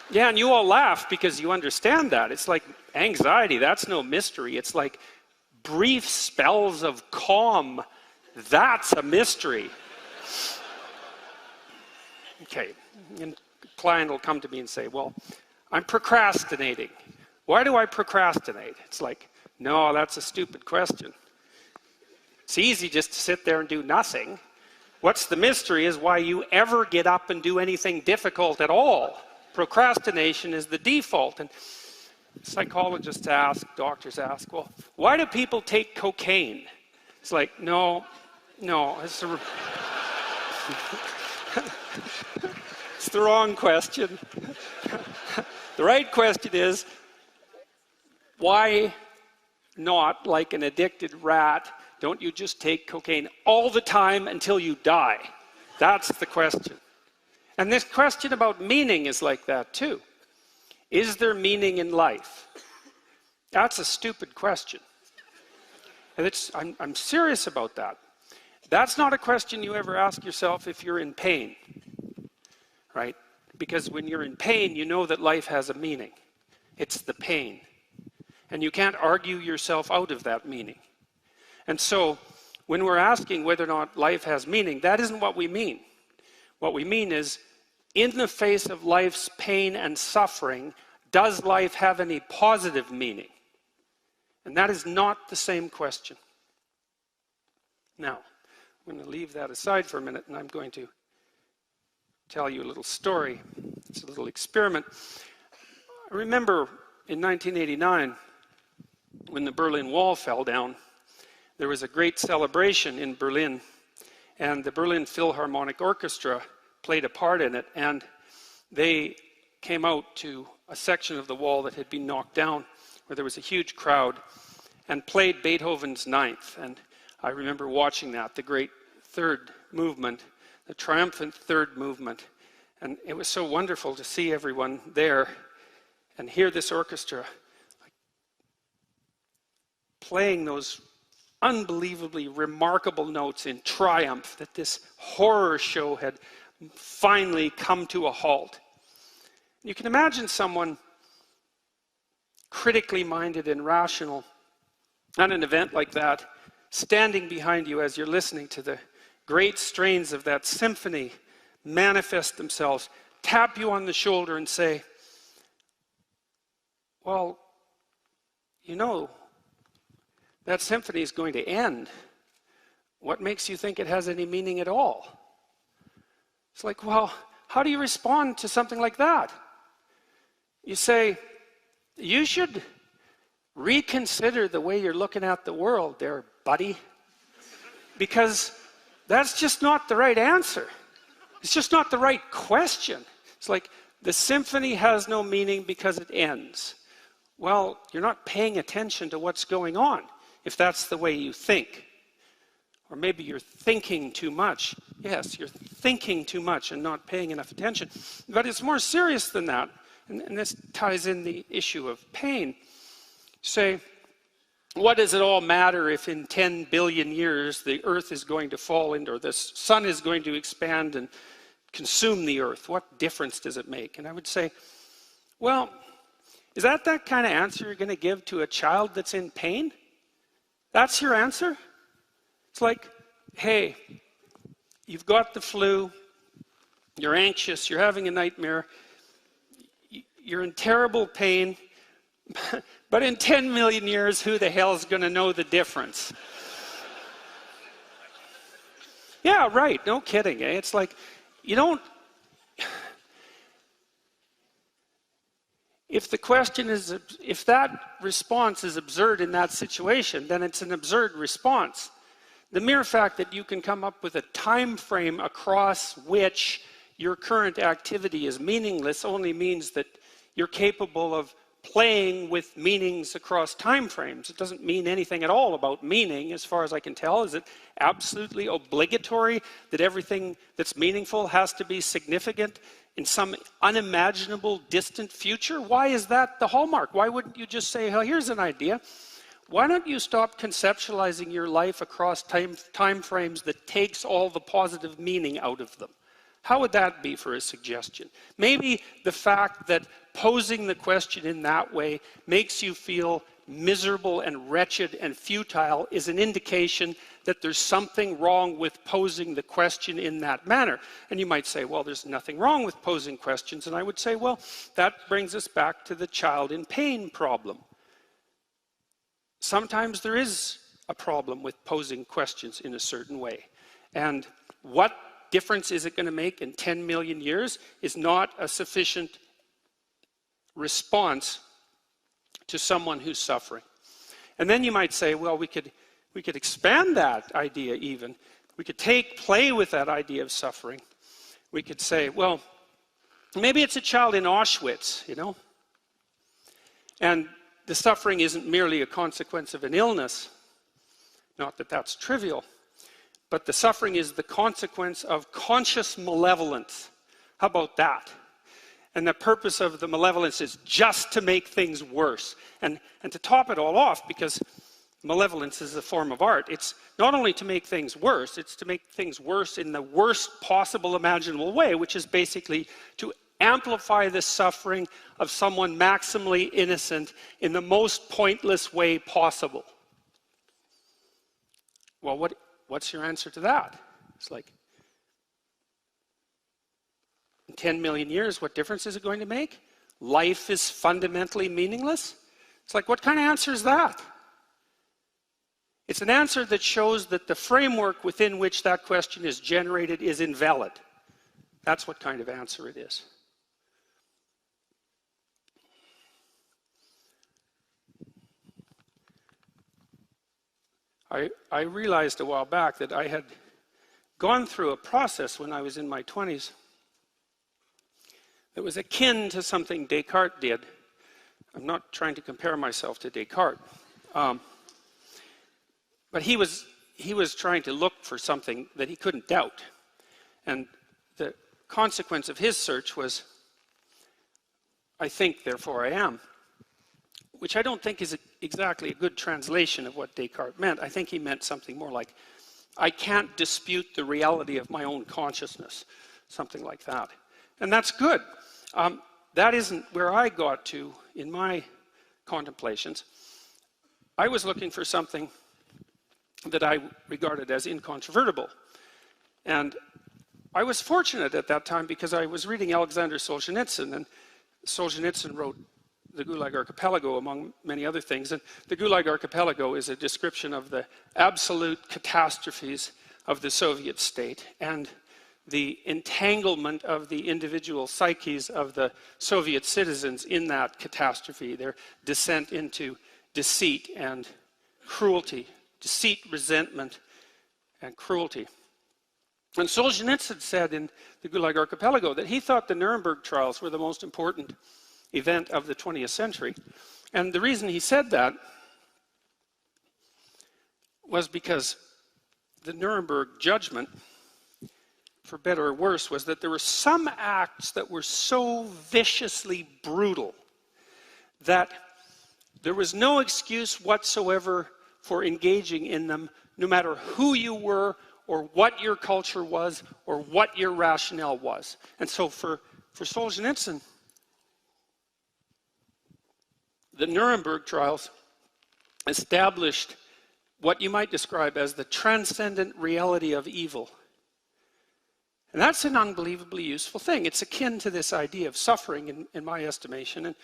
Yeah, and you all laugh because you understand that. It's like anxiety, that's no mystery. It's like brief spells of calm, that's a mystery. Okay, and a client will come to me and say, well, I'm procrastinating. Why do I procrastinate? It's like, no, that's a stupid question. It's easy just to sit there and do nothing. What's the mystery is why you ever get up and do anything difficult at all. Procrastination is the default. And psychologists ask, doctors ask, well, why do people take cocaine? It's like, no, it's it's the wrong question. The right question is, why not, like an addicted rat, don't you just take cocaine all the time until you die? That's the question. And this question about meaning is like that too. Is there meaning in life? That's a stupid question. And I'm serious about that. That's not a question you ever ask yourself if you're in pain, right? Because when you're in pain, you know that life has a meaning. It's the pain. And you can't argue yourself out of that meaning. And so, when we're asking whether or not life has meaning, that isn't what we mean. What we mean is, in the face of life's pain and suffering, does life have any positive meaning? And that is not the same question. Now, I'm going to leave that aside for a minute, and I'm going to tell you a little story. It's a little experiment. I remember in 1989, when the Berlin Wall fell down, there was a great celebration in Berlin, and the Berlin Philharmonic Orchestra played a part in it, and they came out to a section of the wall that had been knocked down, where there was a huge crowd, and played Beethoven's Ninth. And I remember watching that, the great third movement, the triumphant third movement. And it was so wonderful to see everyone there and hear this orchestra playing those unbelievably remarkable notes in triumph that this horror show had finally come to a halt. You can imagine someone critically minded and rational at an event like that, standing behind you as you're listening to the great strains of that symphony manifest themselves, tap you on the shoulder and say, well, you know, that symphony is going to end. What makes you think it has any meaning at all? It's like, well, how do you respond to something like that? You say, you should reconsider the way you're looking at the world there, buddy. Because that's just not the right answer. It's just not the right question. It's like, the symphony has no meaning because it ends. Well, you're not paying attention to what's going on, if that's the way you think. Or maybe you're thinking too much. Yes, you're thinking too much and not paying enough attention. But it's more serious than that. And this ties in the issue of pain. Say, what does it all matter if in 10 billion years the Earth is going to fall into, or the sun is going to expand and consume the Earth? What difference does it make? And I would say, well, is that kind of answer you're going to give to a child that's in pain? That's your answer? It's like, hey, you've got the flu, you're anxious, you're having a nightmare, you're in terrible pain, but in 10 million years, who the hell is going to know the difference? Yeah, right, no kidding, eh? It's like, you don't... If the question is, if that response is absurd in that situation, then it's an absurd response. The mere fact that you can come up with a time frame across which your current activity is meaningless only means that you're capable of playing with meanings across time frames. It doesn't mean anything at all about meaning, as far as I can tell. Is it absolutely obligatory that everything that's meaningful has to be significant in some unimaginable distant future? Why is that the hallmark? Why wouldn't you just say, well, here's an idea. Why don't you stop conceptualizing your life across time frames that takes all the positive meaning out of them? How would that be for a suggestion? Maybe the fact that posing the question in that way makes you feel miserable and wretched and futile is an indication that there's something wrong with posing the question in that manner. And you might say, well, there's nothing wrong with posing questions. And I would say, well, that brings us back to the child in pain problem. Sometimes there is a problem with posing questions in a certain way. And what difference is it going to make in 10 million years is not a sufficient response to someone who's suffering. And then you might say, well, we could expand that idea even. We could play with that idea of suffering. We could say, well, maybe it's a child in Auschwitz, you know? And the suffering isn't merely a consequence of an illness. Not that that's trivial. But the suffering is the consequence of conscious malevolence. How about that? And the purpose of the malevolence is just to make things worse. And to top it all off, because malevolence is a form of art, it's not only to make things worse, it's to make things worse in the worst possible imaginable way, which is basically to amplify the suffering of someone maximally innocent in the most pointless way possible. Well, what's your answer to that? It's like, in 10 million years, what difference is it going to make? Life is fundamentally meaningless? It's like, what kind of answer is that? It's an answer that shows that the framework within which that question is generated is invalid. That's what kind of answer it is. I realized a while back that I had gone through a process when I was in my 20s that was akin to something Descartes did. I'm not trying to compare myself to Descartes. But he was trying to look for something that he couldn't doubt. And the consequence of his search was, I think, therefore I am. Which I don't think is exactly a good translation of what Descartes meant. I think he meant something more like, I can't dispute the reality of my own consciousness. Something like that. And that's good. That isn't where I got to in my contemplations. I was looking for something that I regarded as incontrovertible. And I was fortunate at that time because I was reading Alexander Solzhenitsyn, and Solzhenitsyn wrote the Gulag Archipelago, among many other things. And the Gulag Archipelago is a description of the absolute catastrophes of the Soviet state and the entanglement of the individual psyches of the Soviet citizens in that catastrophe, their descent into deceit and cruelty, deceit, resentment, and cruelty. And Solzhenitsyn said in the Gulag Archipelago that he thought the Nuremberg trials were the most important event of the 20th century. And the reason he said that was because the Nuremberg judgment, for better or worse, was that there were some acts that were so viciously brutal that there was no excuse whatsoever for engaging in them, no matter who you were or what your culture was or what your rationale was. And so for Solzhenitsyn, the Nuremberg trials established what you might describe as the transcendent reality of evil. And that's an unbelievably useful thing. It's akin to this idea of suffering, in my estimation, and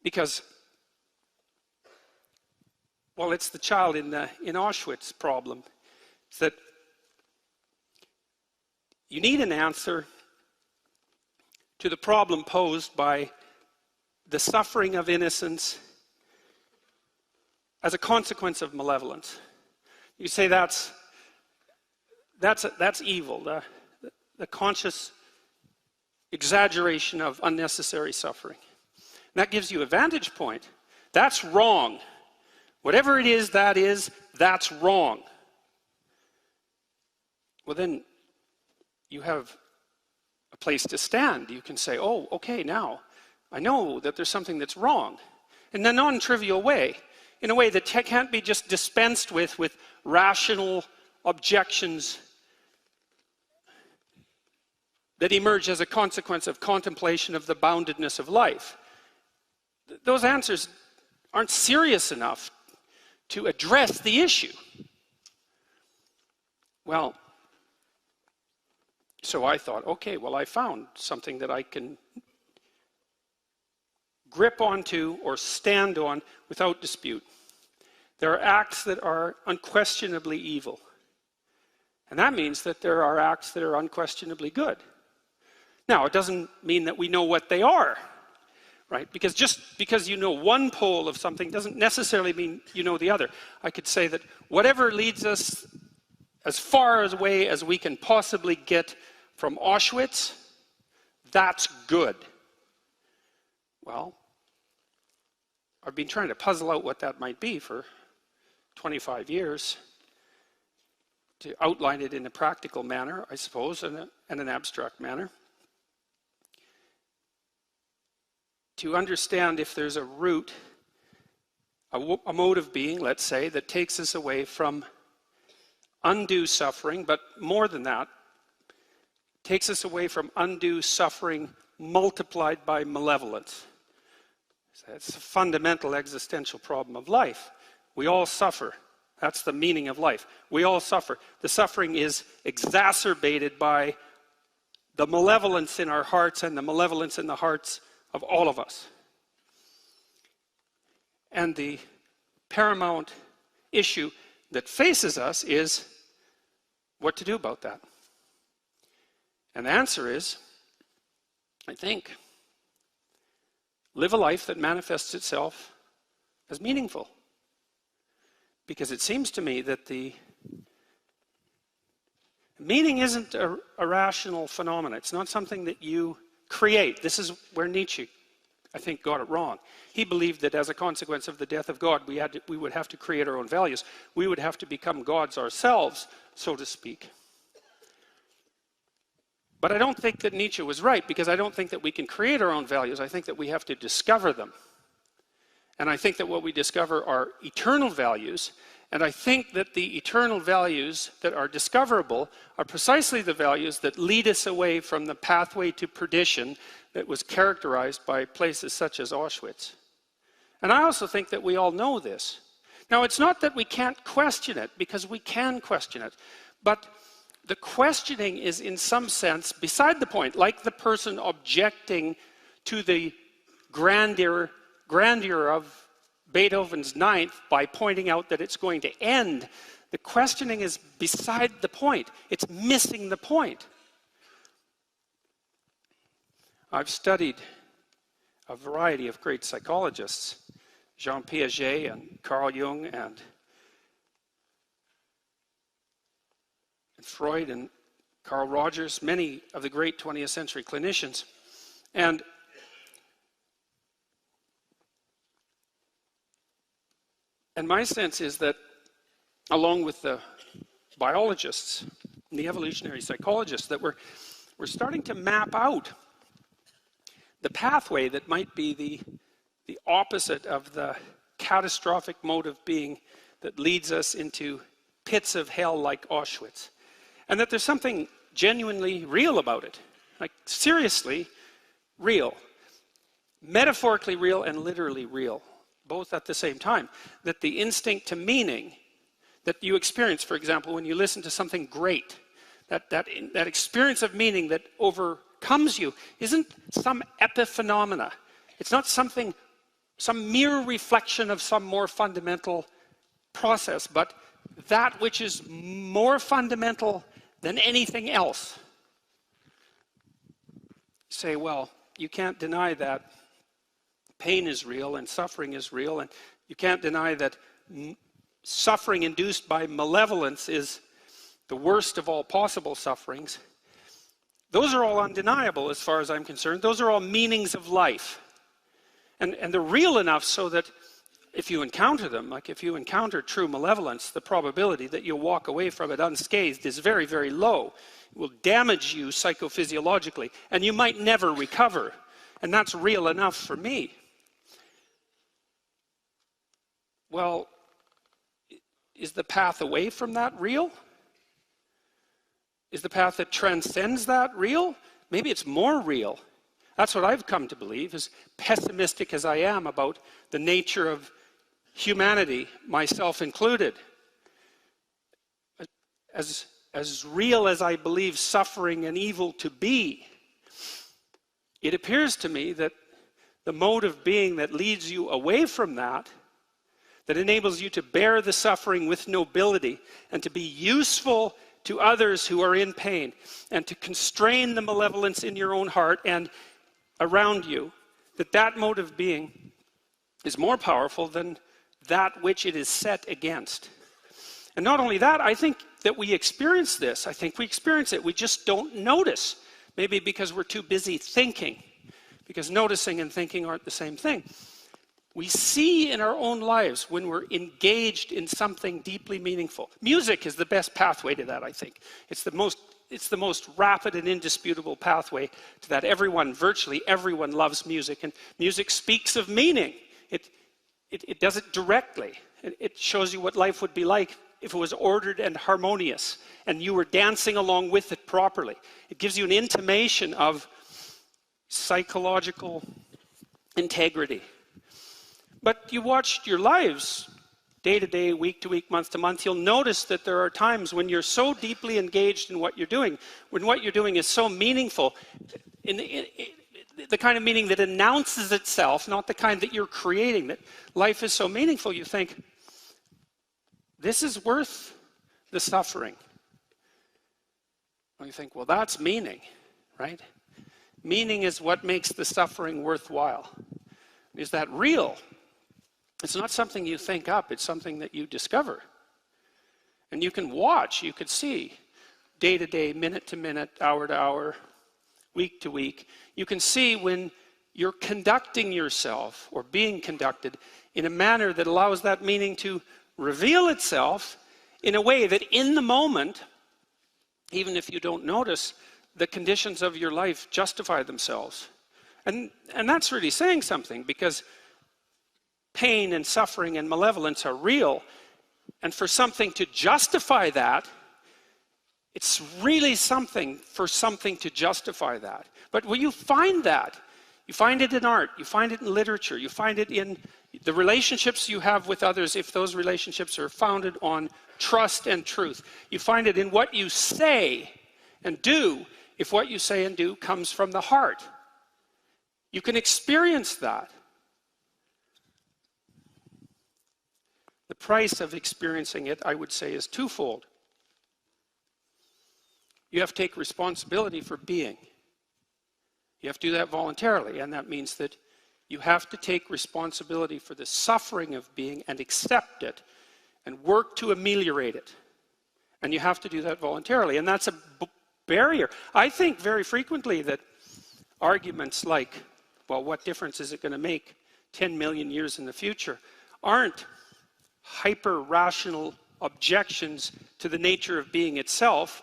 because, well, it's the child in Auschwitz problem. It's that you need an answer to the problem posed by the suffering of innocence as a consequence of malevolence. You say that's evil, the conscious exaggeration of unnecessary suffering. And that gives you a vantage point. That's wrong. Whatever it is, that's wrong. Well, then you have a place to stand. You can say, oh, okay, now I know that there's something that's wrong. In a non-trivial way. In a way that can't be just dispensed with rational objections that emerge as a consequence of contemplation of the boundedness of life. Those answers aren't serious enough to address the issue. Well, so I thought, okay, well, I found something that I can grip onto or stand on without dispute. There are acts that are unquestionably evil. And that means that there are acts that are unquestionably good. Now, it doesn't mean that we know what they are, right? Because just because you know one pole of something doesn't necessarily mean you know the other. I could say that whatever leads us as far away as we can possibly get from Auschwitz, that's good. Well, I've been trying to puzzle out what that might be for 25 years, to outline it in a practical manner, I suppose, and an abstract manner. To understand if there's a root, a mode of being, let's say, that takes us away from undue suffering, but more than that, takes us away from undue suffering multiplied by malevolence. It's a fundamental existential problem of life. We all suffer. That's the meaning of life. We all suffer. The suffering is exacerbated by the malevolence in our hearts and the malevolence in the hearts of all of us. And the paramount issue that faces us is what to do about that. And the answer is, I think, live a life that manifests itself as meaningful. Because it seems to me that the meaning isn't a rational phenomenon. It's not something that you create. This is where Nietzsche, I think, got it wrong. He believed that as a consequence of the death of God, we would have to create our own values. We would have to become gods ourselves, so to speak. But I don't think that Nietzsche was right, because I don't think that we can create our own values. I think that we have to discover them. And I think that what we discover are eternal values. And I think that the eternal values that are discoverable are precisely the values that lead us away from the pathway to perdition that was characterized by places such as Auschwitz. And I also think that we all know this. Now, it's not that we can't question it, because we can question it. But the questioning is, in some sense, beside the point, like the person objecting to the grandeur of Beethoven's Ninth by pointing out that it's going to end. The questioning is beside the point. It's missing the point. I've studied a variety of great psychologists, Jean Piaget and Carl Jung and Freud, and Carl Rogers, many of the great 20th century clinicians. And my sense is that, along with the biologists and the evolutionary psychologists, that we're starting to map out the pathway that might be the opposite of the catastrophic mode of being that leads us into pits of hell like Auschwitz. And that there's something genuinely real about it. Like, seriously real. Metaphorically real and literally real, both at the same time. That the instinct to meaning that you experience, for example, when you listen to something great, that experience of meaning that overcomes you, isn't some epiphenomena. It's not some mere reflection of some more fundamental process, but that which is more fundamental than anything else. You say, well, you can't deny that pain is real and suffering is real, and you can't deny that suffering induced by malevolence is the worst of all possible sufferings. Those are all undeniable as far as I'm concerned. Those are all meanings of life. And they're real enough so that if you encounter them, like if you encounter true malevolence, the probability that you'll walk away from it unscathed is very, very low. It will damage you psychophysiologically, and you might never recover. And that's real enough for me. Well, is the path away from that real? Is the path that transcends that real? Maybe it's more real. That's what I've come to believe, as pessimistic as I am about the nature of humanity, myself included. As real as I believe suffering and evil to be, it appears to me that the mode of being that leads you away from that enables you to bear the suffering with nobility and to be useful to others who are in pain, and to constrain the malevolence in your own heart and around you, that mode of being is more powerful than that which it is set against. And not only that, I think that we experience this. I think we experience it. We just don't notice. Maybe because we're too busy thinking, because noticing and thinking aren't the same thing. We see in our own lives when we're engaged in something deeply meaningful. Music is the best pathway to that, I think. It's the most rapid and indisputable pathway to that. Virtually everyone loves music, and music speaks of meaning. It does it directly. It shows you what life would be like if it was ordered and harmonious, and you were dancing along with it properly. It gives you an intimation of psychological integrity. But you watch your lives, day to day, week to week, month to month, you'll notice that there are times when you're so deeply engaged in what you're doing, when what you're doing is so meaningful, the kind of meaning that announces itself, not the kind that you're creating, that life is so meaningful, you think, this is worth the suffering. And you think, well, that's meaning, right? Meaning is what makes the suffering worthwhile. Is that real? It's not something you think up, it's something that you discover. And you can watch, you could see, day to day, minute to minute, hour to hour, week to week. You can see when you're conducting yourself or being conducted in a manner that allows that meaning to reveal itself in a way that in the moment, even if you don't notice, the conditions of your life justify themselves. And that's really saying something, because pain and suffering and malevolence are real. And for something to justify that, it's really something for something to justify that. But when you find that, you find it in art, you find it in literature, you find it in the relationships you have with others, if those relationships are founded on trust and truth. You find it in what you say and do, if what you say and do comes from the heart. You can experience that. The price of experiencing it, I would say, is twofold. You have to take responsibility for being. You have to do that voluntarily, and that means that you have to take responsibility for the suffering of being and accept it and work to ameliorate it. And you have to do that voluntarily. And that's a barrier. I think very frequently that arguments like, well, what difference is it going to make 10 million years in the future, aren't hyper-rational objections to the nature of being itself,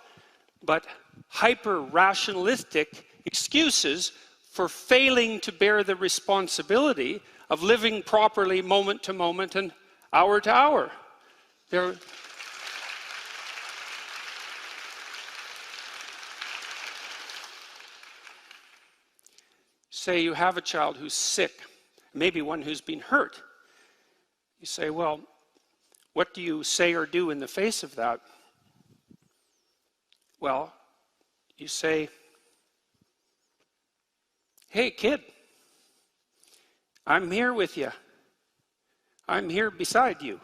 but hyper-rationalistic excuses for failing to bear the responsibility of living properly moment to moment and hour to hour. Say you have a child who's sick, maybe one who's been hurt. You say, well, what do you say or do in the face of that? Well, you say, hey, kid, I'm here with you. I'm here beside you.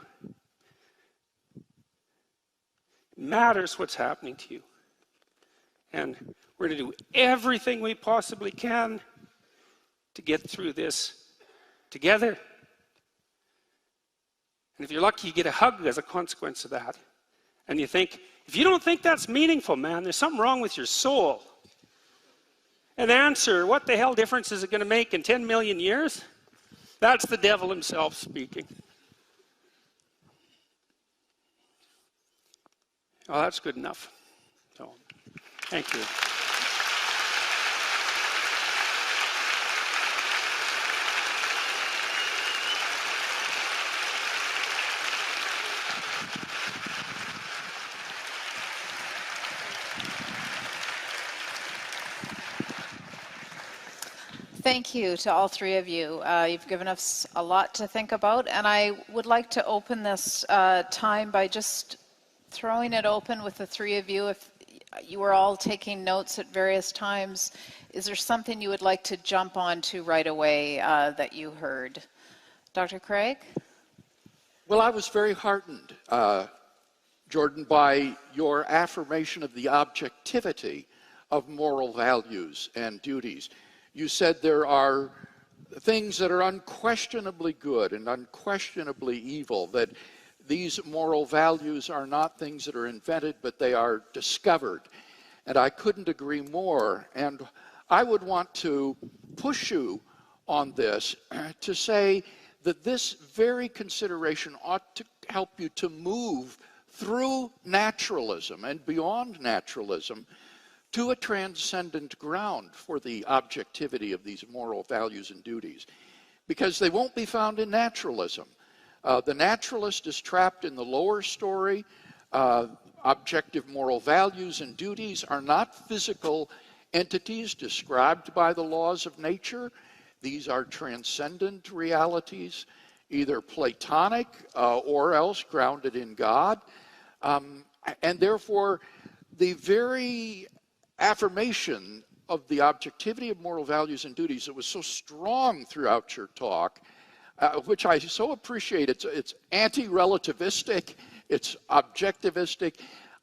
It matters what's happening to you. And we're going to do everything we possibly can to get through this together. And if you're lucky, you get a hug as a consequence of that. And you think, if you don't think that's meaningful, man, there's something wrong with your soul. And answer, what the hell difference is it going to make in 10 million years? That's the devil himself speaking. Oh, that's good enough. So, thank you. Thank you to all three of you. You've given us a lot to think about, and I would like to open this time by just throwing it open with the three of you. If you were all taking notes at various times, is there something you would like to jump on to right away that you heard? Dr. Craig? Well, I was very heartened, Jordan, by your affirmation of the objectivity of moral values and duties. You said there are things that are unquestionably good and unquestionably evil, that these moral values are not things that are invented, but they are discovered. And I couldn't agree more. And I would want to push you on this to say that this very consideration ought to help you to move through naturalism and beyond naturalism to a transcendent ground for the objectivity of these moral values and duties, because they won't be found in naturalism. The naturalist is trapped in the lower story. Objective moral values and duties are not physical entities described by the laws of nature. These are transcendent realities, either Platonic or else grounded in God. And therefore, the very affirmation of the objectivity of moral values and duties that was so strong throughout your talk, which I so appreciate. It's anti-relativistic, it's objectivistic.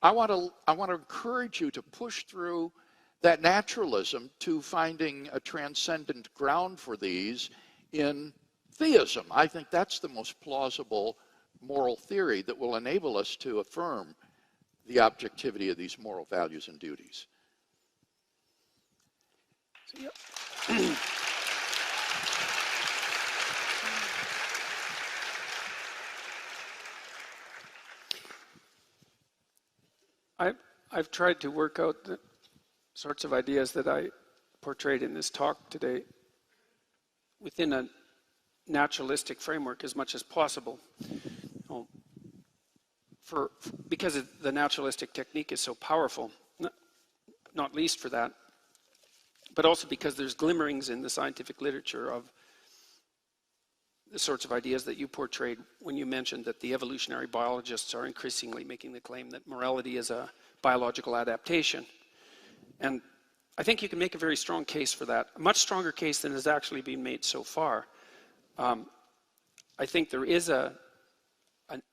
I want to encourage you to push through that naturalism to finding a transcendent ground for these in theism. I think that's the most plausible moral theory that will enable us to affirm the objectivity of these moral values and duties. I've tried to work out the sorts of ideas that I portrayed in this talk today within a naturalistic framework as much as possible. Because the naturalistic technique is so powerful, not least for that, but also because there's glimmerings in the scientific literature of the sorts of ideas that you portrayed when you mentioned that the evolutionary biologists are increasingly making the claim that morality is a biological adaptation. And I think you can make a very strong case for that, a much stronger case than has actually been made so far. I think there is a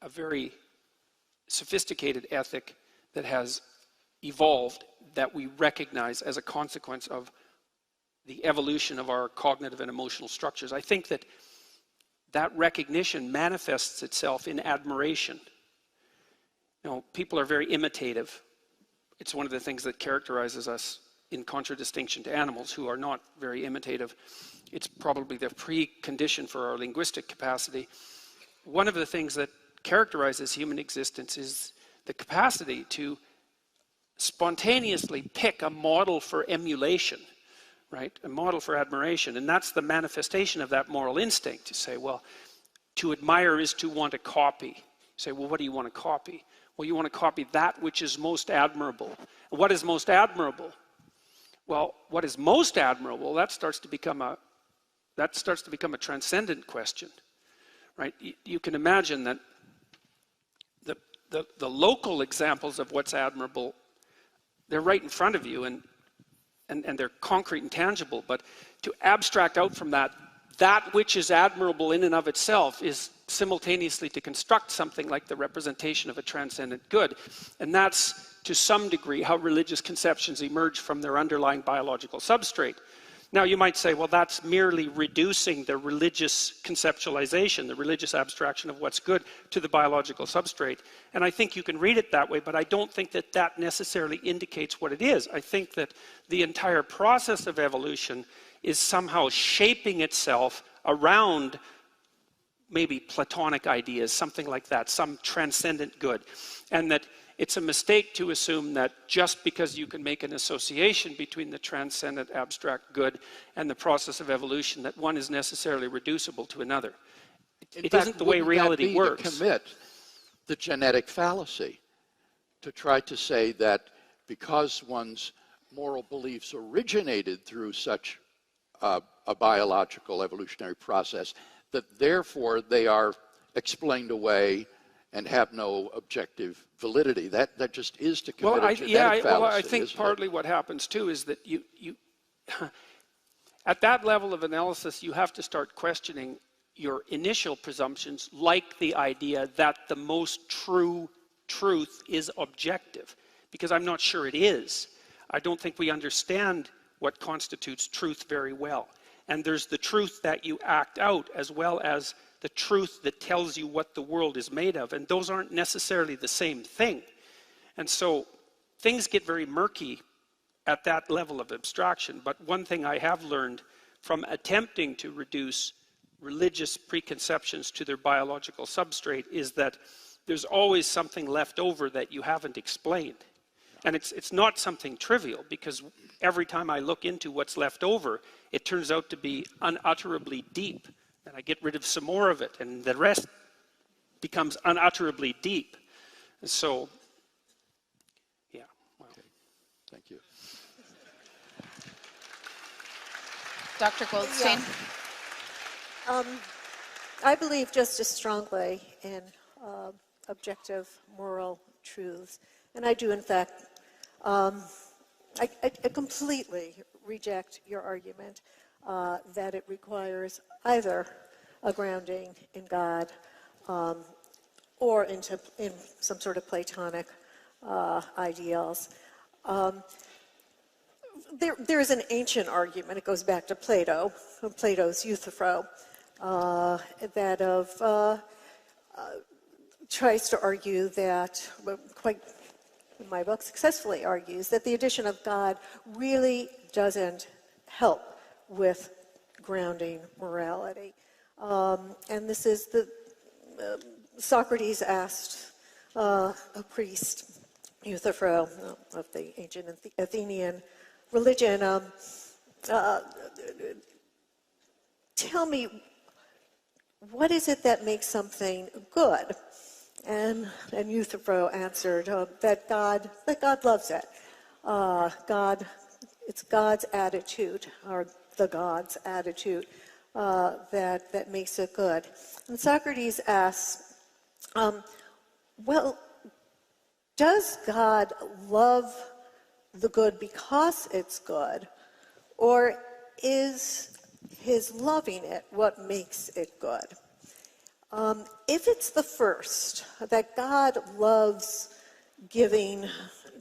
very sophisticated ethic that has evolved that we recognize as a consequence of the evolution of our cognitive and emotional structures. I think that that recognition manifests itself in admiration. You know, people are very imitative it's one of the things that characterizes us in contradistinction to animals who are not very imitative. It's probably the precondition for our linguistic capacity. One of the things that characterizes human existence is the capacity to spontaneously pick a model for emulation, right? A model for admiration. And that's the manifestation of that moral instinct, to say, well, to admire is to want to copy. You say, well, what do you want to copy? Well, you want to copy that which is most admirable. And what is most admirable? Well, what is most admirable, that starts to become a transcendent question, right? You can imagine that the local examples of what's admirable, they're right in front of you, and they're concrete and tangible. But to abstract out from that which is admirable in and of itself is simultaneously to construct something like the representation of a transcendent good. And that's, to some degree, how religious conceptions emerge from their underlying biological substrate. Now, you might say, well, that's merely reducing the religious conceptualization, the religious abstraction of what's good, to the biological substrate. And I think you can read it that way, but I don't think that that necessarily indicates what it is. I think that the entire process of evolution is somehow shaping itself around maybe Platonic ideas, something like that, some transcendent good. And that it's a mistake to assume that just because you can make an association between the transcendent abstract good and the process of evolution, that one is necessarily reducible to another. It isn't the way reality works. To commit the genetic fallacy, to try to say that because one's moral beliefs originated through such a biological evolutionary process, that therefore they are explained away and have no objective validity. That just is to commit a genetic fallacy. Well, I think partly what happens too is that you at that level of analysis, you have to start questioning your initial presumptions, like the idea that the most true truth is objective, because I'm not sure it is. I don't think we understand what constitutes truth very well. And there's the truth that you act out, as well as the truth that tells you what the world is made of. And those aren't necessarily the same thing. And so things get very murky at that level of abstraction. But one thing I have learned from attempting to reduce religious preconceptions to their biological substrate is that there's always something left over that you haven't explained. And it's not something trivial, because every time I look into what's left over, it turns out to be unutterably deep. And I get rid of some more of it, and the rest becomes unutterably deep. And so, yeah. Well. Okay. Thank you. Dr. Goldstein? Yeah. I believe just as strongly in objective moral truths. And I do, in fact, I completely reject your argument that it requires either a grounding in God or in some sort of Platonic ideals. There is an ancient argument, it goes back to Plato, Plato's Euthyphro, that tries to argue that, quite in my book successfully argues, that the addition of God really doesn't help with grounding morality. And this is the Socrates asked a priest, Euthyphro, of the ancient Athenian religion, tell me, what is it that makes something good? And Euthyphro answered that God loves it. It's God's attitude, or the God's attitude, that makes it good. And Socrates asks, well, does God love the good because it's good, or is his loving it what makes it good? If it's the first, that God loves giving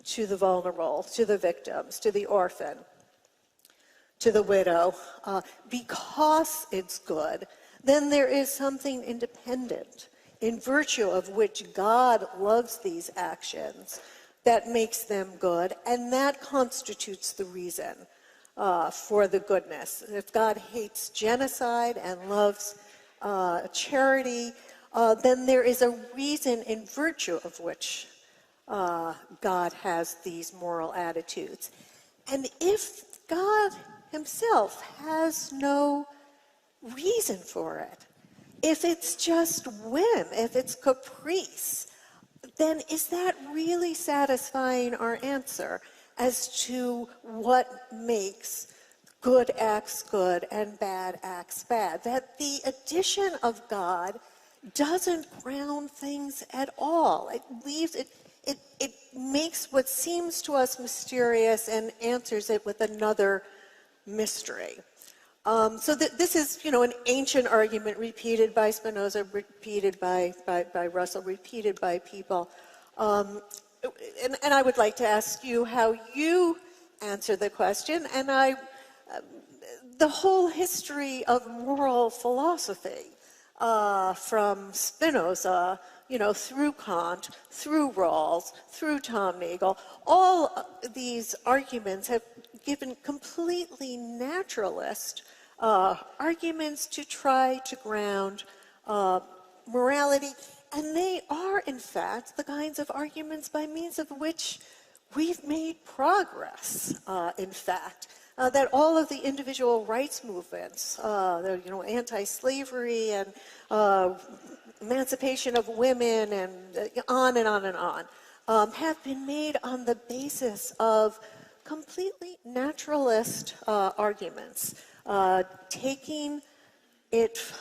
to the vulnerable, to the victims, to the orphan, to the widow, because it's good, then there is something independent in virtue of which God loves these actions that makes them good, and that constitutes the reason for the goodness. If God hates genocide and loves charity, then there is a reason in virtue of which God has these moral attitudes. And if God himself has no reason for it, if it's just whim, if it's caprice, then is that really satisfying our answer as to what makes good acts good and bad acts bad? That the addition of God doesn't ground things at all. It leaves it makes what seems to us mysterious and answers it with another mystery. So this is, an ancient argument repeated by Spinoza, repeated by Russell, repeated by people. And I would like to ask you how you answer the question. And the whole history of moral philosophy, from Spinoza, through Kant, through Rawls, through Tom Nagel, all these arguments have given completely naturalist arguments to try to ground morality, and they are, in fact, the kinds of arguments by means of which we've made progress, in fact. That all of the individual rights movements, anti-slavery and emancipation of women and on and on and on, have been made on the basis of completely naturalist arguments, taking it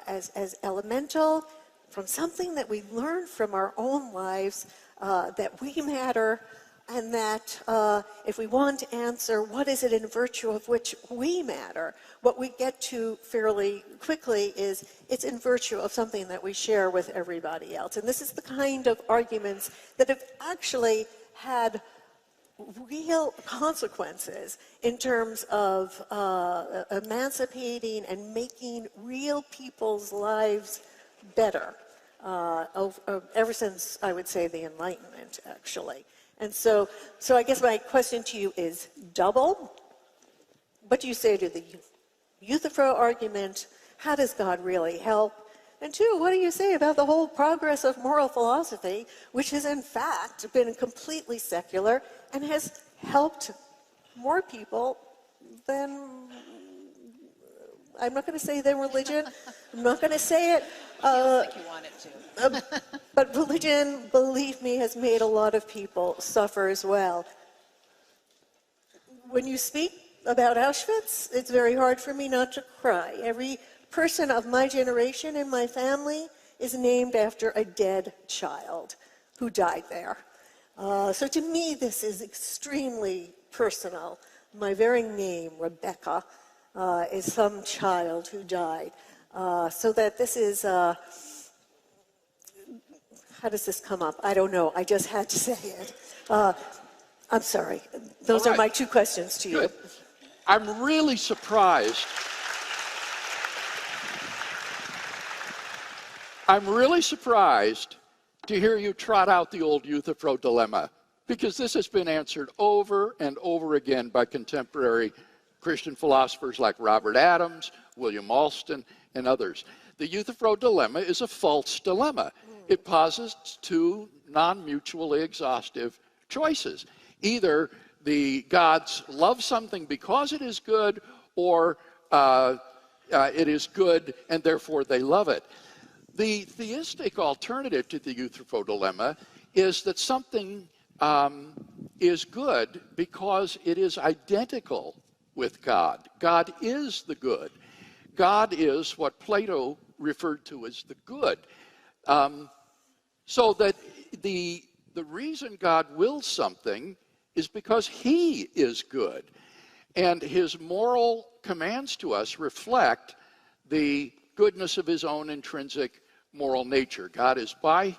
as elemental from something that we learn from our own lives, that we matter, and that if we want to answer what is it in virtue of which we matter, what we get to fairly quickly is it's in virtue of something that we share with everybody else. And this is the kind of arguments that have actually had real consequences in terms of emancipating and making real people's lives better ever since, I would say, the Enlightenment, actually. And so I guess my question to you is double. What do you say to the Euthyphro argument? How does God really help? And two, what do you say about the whole progress of moral philosophy, which has in fact been completely secular and has helped more people than, I'm not going to say than religion, I'm not going to say it. Feels like you want it to. But religion, believe me, has made a lot of people suffer as well. When you speak about Auschwitz, it's very hard for me not to cry. Every person of my generation in my family is named after a dead child who died there. So to me, this is extremely personal. My very name, Rebeca, is some child who died. So that this is, how does this come up? I don't know. I just had to say it. I'm sorry. Those are my two questions to you. Good. I'm really surprised. I'm really surprised to hear you trot out the old Euthyphro Dilemma, because this has been answered over and over again by contemporary Christian philosophers like Robert Adams, William Alston, and others. The Euthyphro Dilemma is a false dilemma. It posits two non-mutually exhaustive choices. Either the gods love something because it is good, or it is good and therefore they love it. The theistic alternative to the Euthyphro Dilemma is that something is good because it is identical with God. God is the good. God is what Plato referred to as the good. So that the reason God wills something is because he is good. And his moral commands to us reflect the goodness of his own intrinsic moral nature. God is by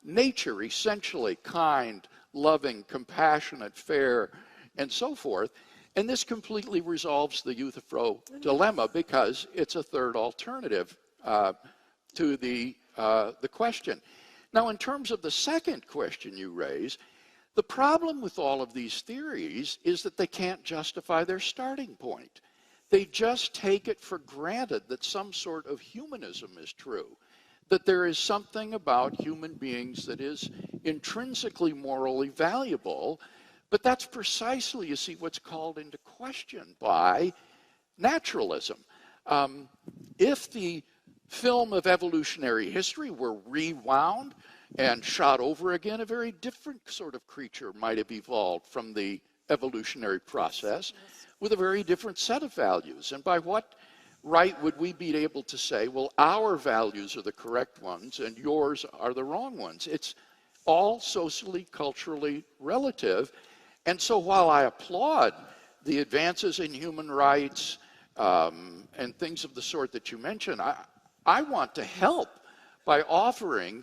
nature essentially kind, loving, compassionate, fair, and so forth. And this completely resolves the Euthyphro Dilemma because it's a third alternative to the question. Now, in terms of the second question you raise, The problem with all of these theories is that they can't justify their starting point. They just take it for granted that some sort of humanism is true, that there is something about human beings that is intrinsically morally valuable, but that's precisely, you see, what's called into question by naturalism. If the film of evolutionary history were rewound and shot over again, a very different sort of creature might have evolved from the evolutionary process with a very different set of values. And by what right would we be able to say, well, our values are the correct ones and yours are the wrong ones? It's all socially, culturally relative. And so while I applaud the advances in human rights and things of the sort that you mentioned, I want to help by offering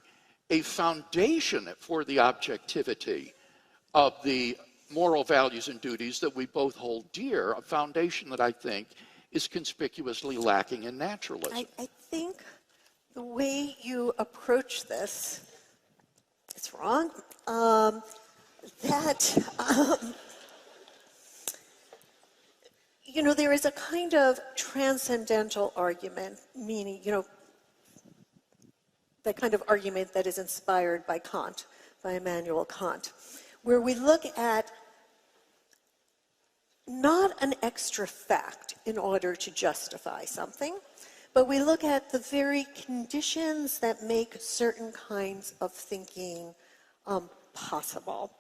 a foundation for the objectivity of the moral values and duties that we both hold dear, a foundation that I think is conspicuously lacking in naturalism. I think the way you approach this is wrong. There is a kind of transcendental argument, meaning, the kind of argument that is inspired by Kant, by Immanuel Kant, where we look at not an extra fact in order to justify something, but we look at the very conditions that make certain kinds of thinking possible.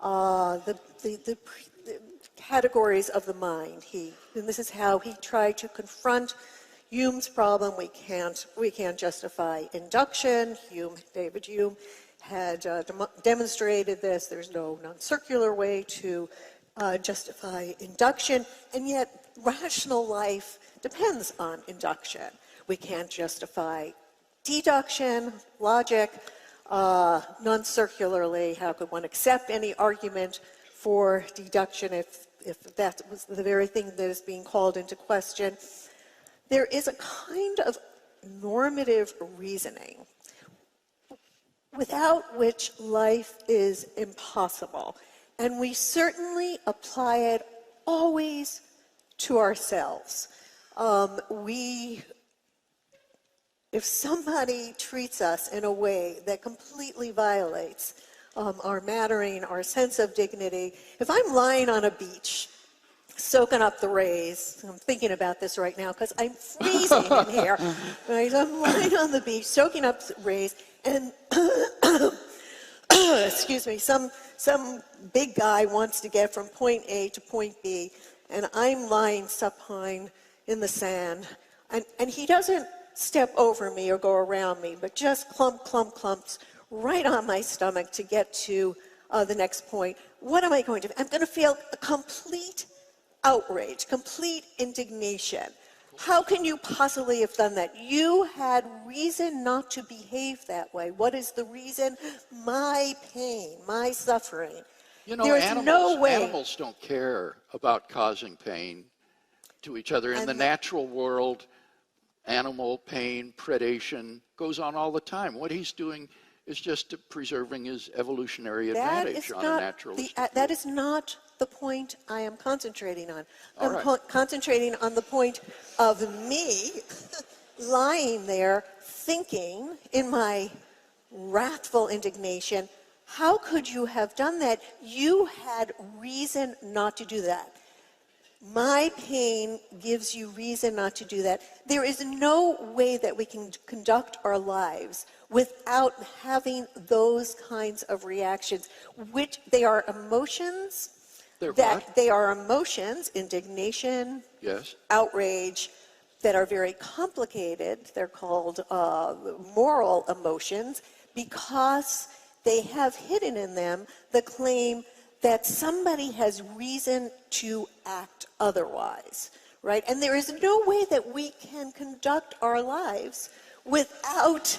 The categories of the mind. And this is how he tried to confront Hume's problem. We can't justify induction. David Hume had demonstrated this. There's no non-circular way to justify induction, and yet rational life depends on induction. We can't justify deduction, logic, non-circularly. How could one accept any argument for deduction if that was the very thing that is being called into question? There is a kind of normative reasoning without which life is impossible. And we certainly apply it always to ourselves. If somebody treats us in a way that completely violates our mattering, our sense of dignity, if I'm lying on a beach, soaking up the rays, I'm thinking about this right now because I'm freezing in here, right? I'm lying on the beach, soaking up rays, and excuse me, some big guy wants to get from point A to point B, and I'm lying supine in the sand, and he doesn't step over me or go around me, but just clumps right on my stomach to get to the next point. What am I going to do? I'm going to feel a complete outrage, complete indignation. How can you possibly have done that? You had reason not to behave that way. What is the reason? My pain, my suffering. Animals don't care about causing pain to each other. In the natural world, animal pain, predation goes on all the time. What he's doing is just preserving his evolutionary advantage on a naturalist. That is not the point I am concentrating on. I'm concentrating on the point of me lying there thinking in my wrathful indignation, how could you have done that? You had reason not to do that. My pain gives you reason not to do that. There is no way that we can conduct our lives without having those kinds of reactions, which they are emotions. They are emotions, indignation, yes, outrage, that are very complicated. They're called moral emotions because they have hidden in them the claim that somebody has reason to act otherwise, right? And there is no way that we can conduct our lives without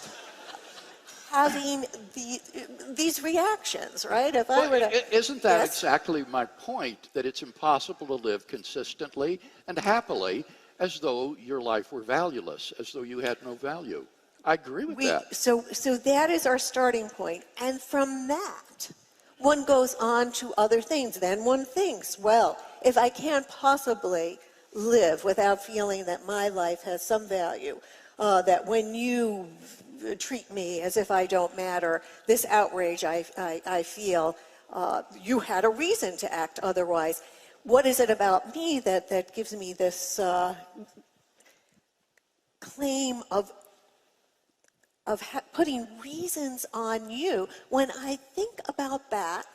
having these reactions, right? If I were to, isn't that yes? exactly my point, that it's impossible to live consistently and happily as though your life were valueless, as though you had no value? I agree with that. So that is our starting point. And from that, one goes on to other things. Then one thinks, well, if I can't possibly live without feeling that my life has some value, that when you treat me as if I don't matter, this outrage I feel, you had a reason to act otherwise. What is it about me that gives me this claim of putting reasons on you? When I think about that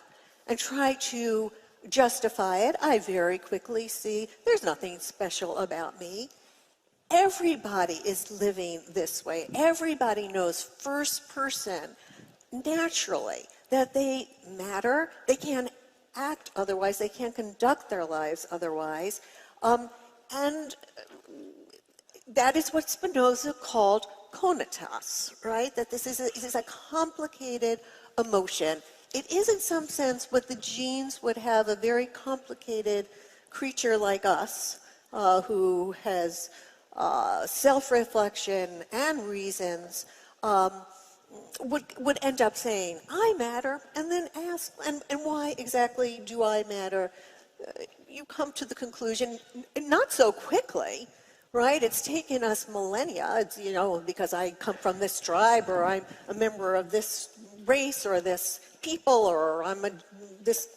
and try to justify it, I very quickly see there's nothing special about me. Everybody is living this way. Everybody knows first person, naturally, that they matter. They can't act otherwise. They can't conduct their lives otherwise. And that is what Spinoza called conatas, right? That this is a complicated emotion. It is in some sense what the genes would have a very complicated creature like us, who has self-reflection and reasons, would end up saying, I matter, and then ask, and why exactly do I matter? You come to the conclusion, not so quickly, right? It's taken us millennia. It's, because I come from this tribe, or I'm a member of this race, or this people, or I'm this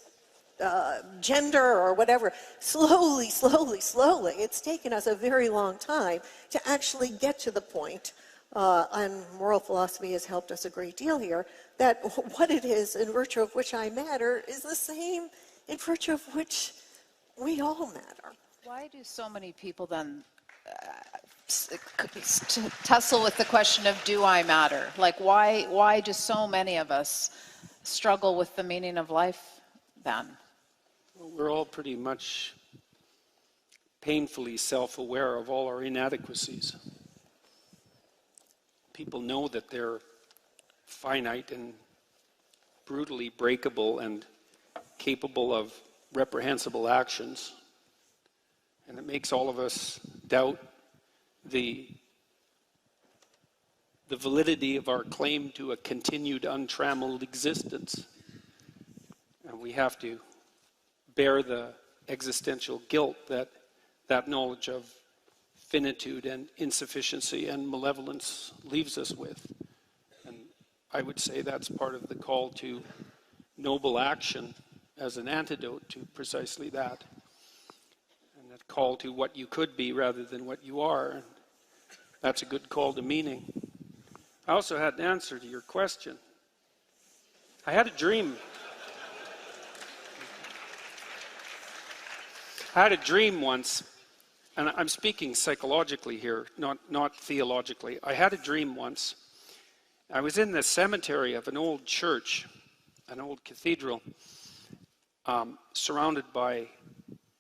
gender, or whatever. Slowly, it's taken us a very long time to actually get to the point, and moral philosophy has helped us a great deal here, that what it is in virtue of which I matter is the same in virtue of which we all matter. Why do so many people then tussle with the question of do I matter? Like why do so many of us struggle with the meaning of life then? Well, we're all pretty much painfully self-aware of all our inadequacies. People know that they're finite and brutally breakable and capable of reprehensible actions. And it makes all of us doubt the validity of our claim to a continued untrammeled existence. And we have to bear the existential guilt that knowledge of finitude and insufficiency and malevolence leaves us with. And I would say that's part of the call to noble action as an antidote to precisely that. And a call to what you could be rather than what you are. And that's a good call to meaning. I also had an answer to your question. I had a dream. I had a dream once, and I'm speaking psychologically here, not theologically. I had a dream once. I was in the cemetery of an old church, an old cathedral, surrounded by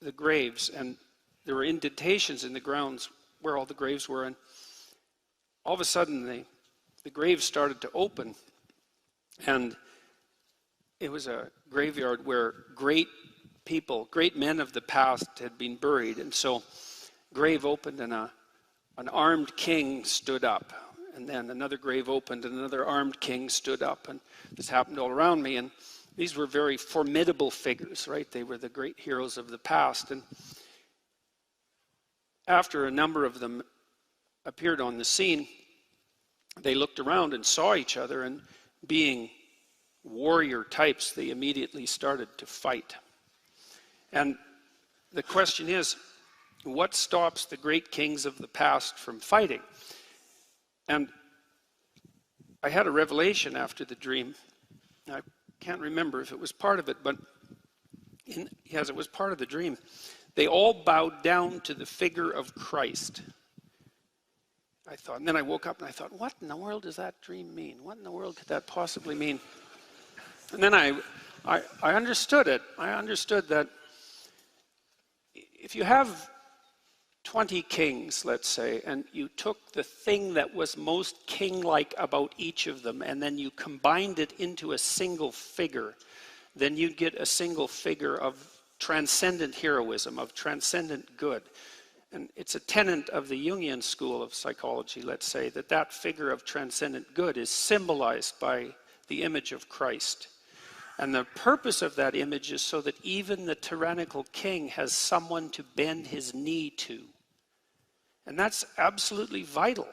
the graves, and there were indentations in the grounds where all the graves were, and all of a sudden the graves started to open, and it was a graveyard where great people, great men of the past had been buried, and so grave opened and an armed king stood up, and then another grave opened and another armed king stood up, and this happened all around me, and these were very formidable figures, right? They were the great heroes of the past, and after a number of them appeared on the scene, they looked around and saw each other, and being warrior types, they immediately started to fight. And the question is, what stops the great kings of the past from fighting? And I had a revelation after the dream. I can't remember if it was part of it, but yes, it was part of the dream. They all bowed down to the figure of Christ. I thought, and then I woke up and I thought, what in the world does that dream mean? What in the world could that possibly mean? And then I understood it. I understood that if you have 20 kings, let's say, and you took the thing that was most king-like about each of them, and then you combined it into a single figure, then you'd get a single figure of transcendent heroism, of transcendent good. And it's a tenet of the Jungian school of psychology, let's say, that figure of transcendent good is symbolized by the image of Christ. And the purpose of that image is so that even the tyrannical king has someone to bend his knee to. And that's absolutely vital.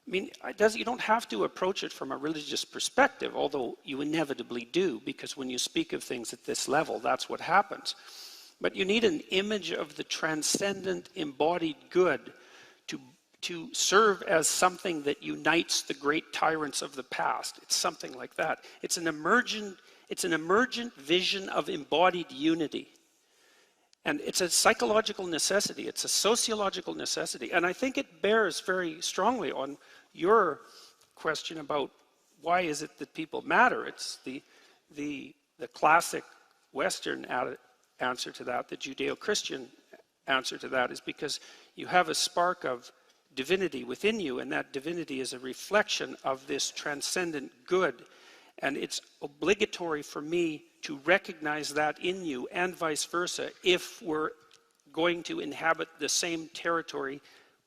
I mean, you don't have to approach it from a religious perspective, although you inevitably do, because when you speak of things at this level, that's what happens. But you need an image of the transcendent embodied good to serve as something that unites the great tyrants of the past. It's something like that. It's an emergent vision of embodied unity. And it's a psychological necessity. It's a sociological necessity. And I think it bears very strongly on your question about why is it that people matter. It's the classic Western answer to that, the Judeo-Christian answer to that, is because you have a spark of divinity within you, and that divinity is a reflection of this transcendent good. And it's obligatory for me to recognize that in you, and vice versa, if we're going to inhabit the same territory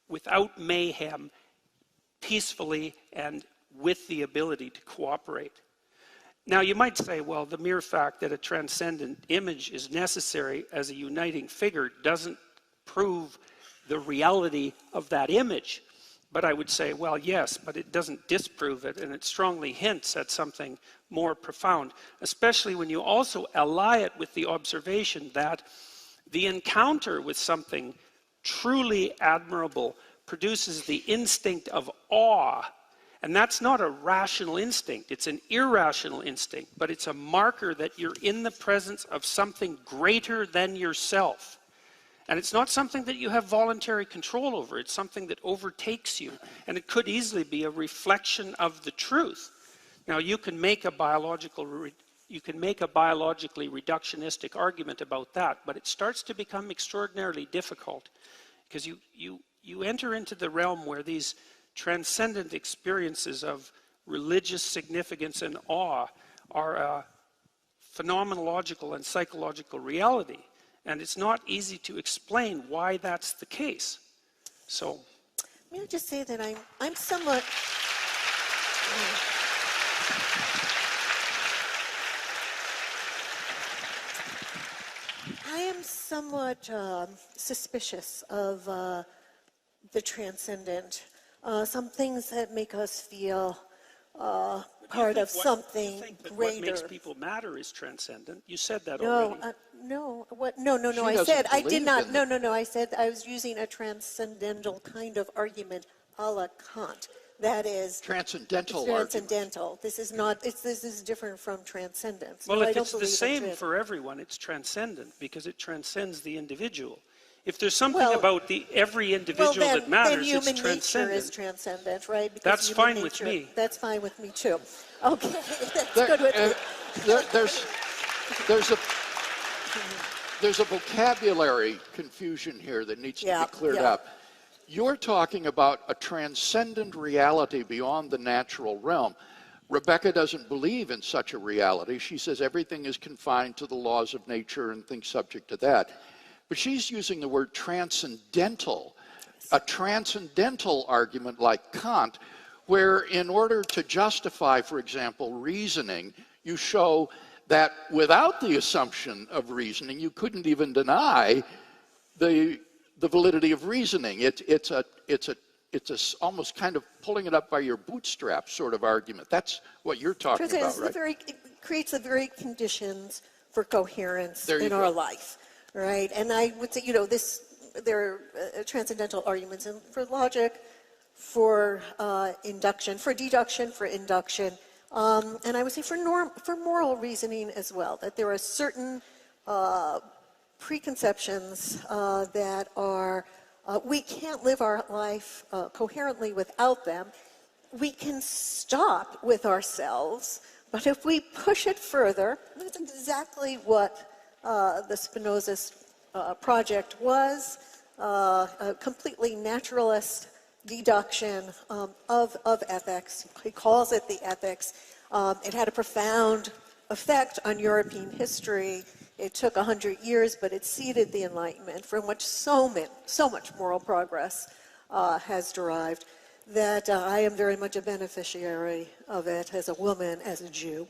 without mayhem, peacefully, and with the ability to cooperate. Now, you might say, well, the mere fact that a transcendent image is necessary as a uniting figure doesn't prove the reality of that image. But I would say, well, yes, but it doesn't disprove it, and it strongly hints at something more profound, especially when you also ally it with the observation that the encounter with something truly admirable produces the instinct of awe. And that's not a rational instinct, it's an irrational instinct, but it's a marker that you're in the presence of something greater than yourself. And it's not something that you have voluntary control over. It's something that overtakes you. And it could easily be a reflection of the truth. Now, you can make a biologically reductionistic argument about that, but it starts to become extraordinarily difficult because you enter into the realm where these transcendent experiences of religious significance and awe are a phenomenological and psychological reality. And it's not easy to explain why that's the case. So, may I just say that I'm somewhat. I am somewhat suspicious of the transcendent. Some things that make us feel part of something you think that greater. What makes people matter is transcendent. You said that No, already. no. I did not. I said I was using a transcendental kind of argument, a la Kant. That is transcendental. Transcendental. This is not. This is different from transcendence. Well, no, if it's the same for everyone, it's transcendent because it transcends the individual. If there's something about every individual that matters, then human it's transcendent. nature is transcendent, right? Because that's fine with me. That's fine with me too. Okay, that's good with me. There's a vocabulary confusion here that needs to be cleared up. You're talking about a transcendent reality beyond the natural realm. Rebecca doesn't believe in such a reality. She says everything is confined to the laws of nature and things subject to that. But she's using the word transcendental, a transcendental argument like Kant, where in order to justify, for example, reasoning, you show that without the assumption of reasoning, you couldn't even deny the validity of reasoning. It's almost kind of pulling it up by your bootstraps sort of argument. That's what you're talking about, right? It creates the very conditions for coherence in our life. Right, and I would say, there are transcendental arguments for logic, for induction, for deduction, for induction, and I would say for moral reasoning as well. That there are certain preconceptions that are we can't live our life coherently without them. We can stop with ourselves, but if we push it further, that's exactly what the Spinoza's project was, a completely naturalist deduction of ethics. He calls it the ethics. It had a profound effect on European history. It took 100 years, but it seeded the Enlightenment, from which so much moral progress has derived, that I am very much a beneficiary of it as a woman, as a Jew.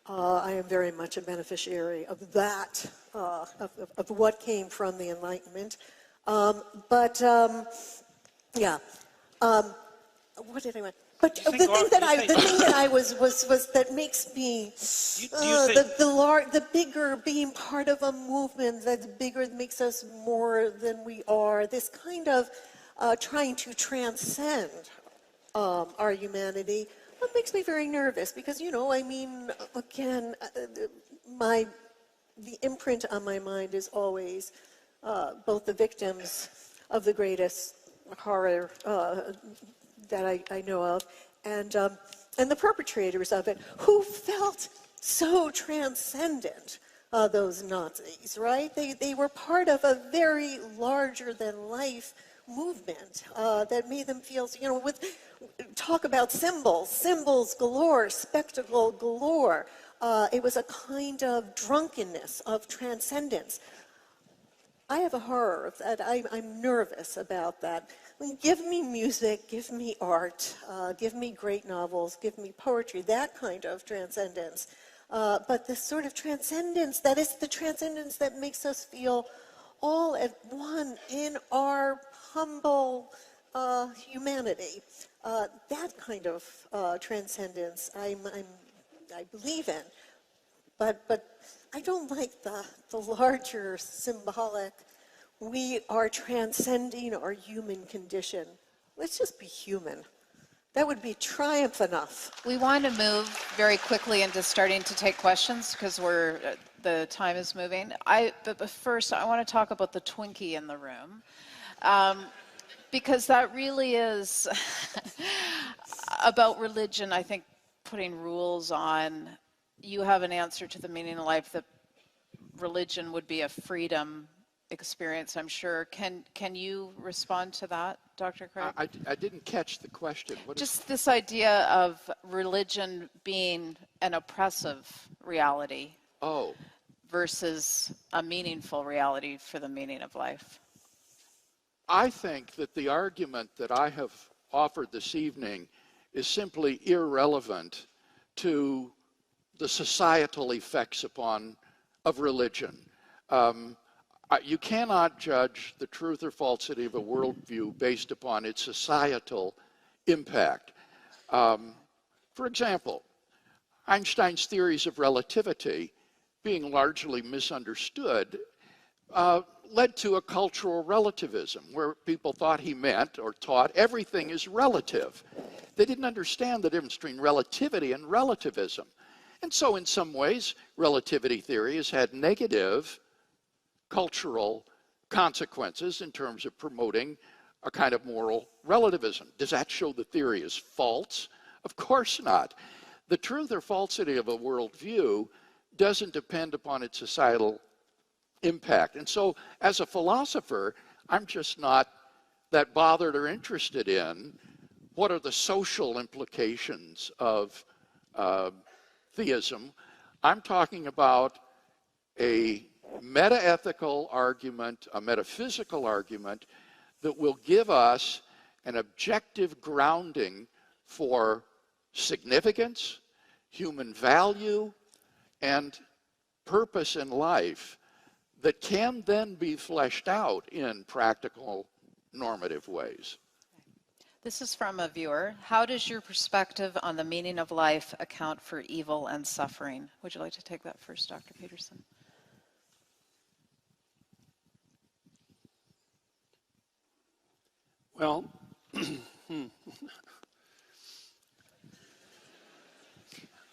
I am very much a beneficiary of that, of what came from the Enlightenment. Yeah. What did I want? But the thing that I was that makes me the bigger, being part of a movement that's bigger, that makes us more than we are. This kind of trying to transcend our humanity. That makes me very nervous because, you know, I mean, again, the imprint on my mind is always both the victims of the greatest horror that I know of, and the perpetrators of it, who felt so transcendent, those Nazis, right? They were part of a very larger-than-life movement that made them feel, you know, talk about symbols galore, spectacle galore. It was a kind of drunkenness, of transcendence. I have a horror of that. I'm nervous about that. I mean, give me music, give me art, give me great novels, give me poetry, that kind of transcendence. But this sort of transcendence, that is the transcendence that makes us feel all at one in our humble humanity. That kind of transcendence I believe in. But I don't like the larger symbolic, we are transcending our human condition. Let's just be human. That would be triumph enough. We want to move very quickly into starting to take questions because the time is moving. But first, I want to talk about the Twinkie in the room. Because that really is about religion, I think, putting rules on. You have an answer to the meaning of life that religion would be a freedom experience, I'm sure. Can you respond to that, Dr. Craig? I didn't catch the question. Just this idea of religion being an oppressive reality versus a meaningful reality for the meaning of life. I think that the argument that I have offered this evening is simply irrelevant to the societal effects of religion. You cannot judge the truth or falsity of a worldview based upon its societal impact. For example, Einstein's theories of relativity, being largely misunderstood, led to a cultural relativism where people thought he meant or taught everything is relative. They didn't understand the difference between relativity and relativism. And so in some ways, relativity theory has had negative cultural consequences in terms of promoting a kind of moral relativism. Does that show the theory is false? Of course not. The truth or falsity of a worldview doesn't depend upon its societal impact. And so as a philosopher, I'm just not that bothered or interested in what are the social implications of theism. I'm talking about a metaethical argument, a metaphysical argument that will give us an objective grounding for significance, human value, and purpose in life that can then be fleshed out in practical, normative ways. This is from a viewer. How does your perspective on the meaning of life account for evil and suffering? Would you like to take that first, Dr. Peterson? Well,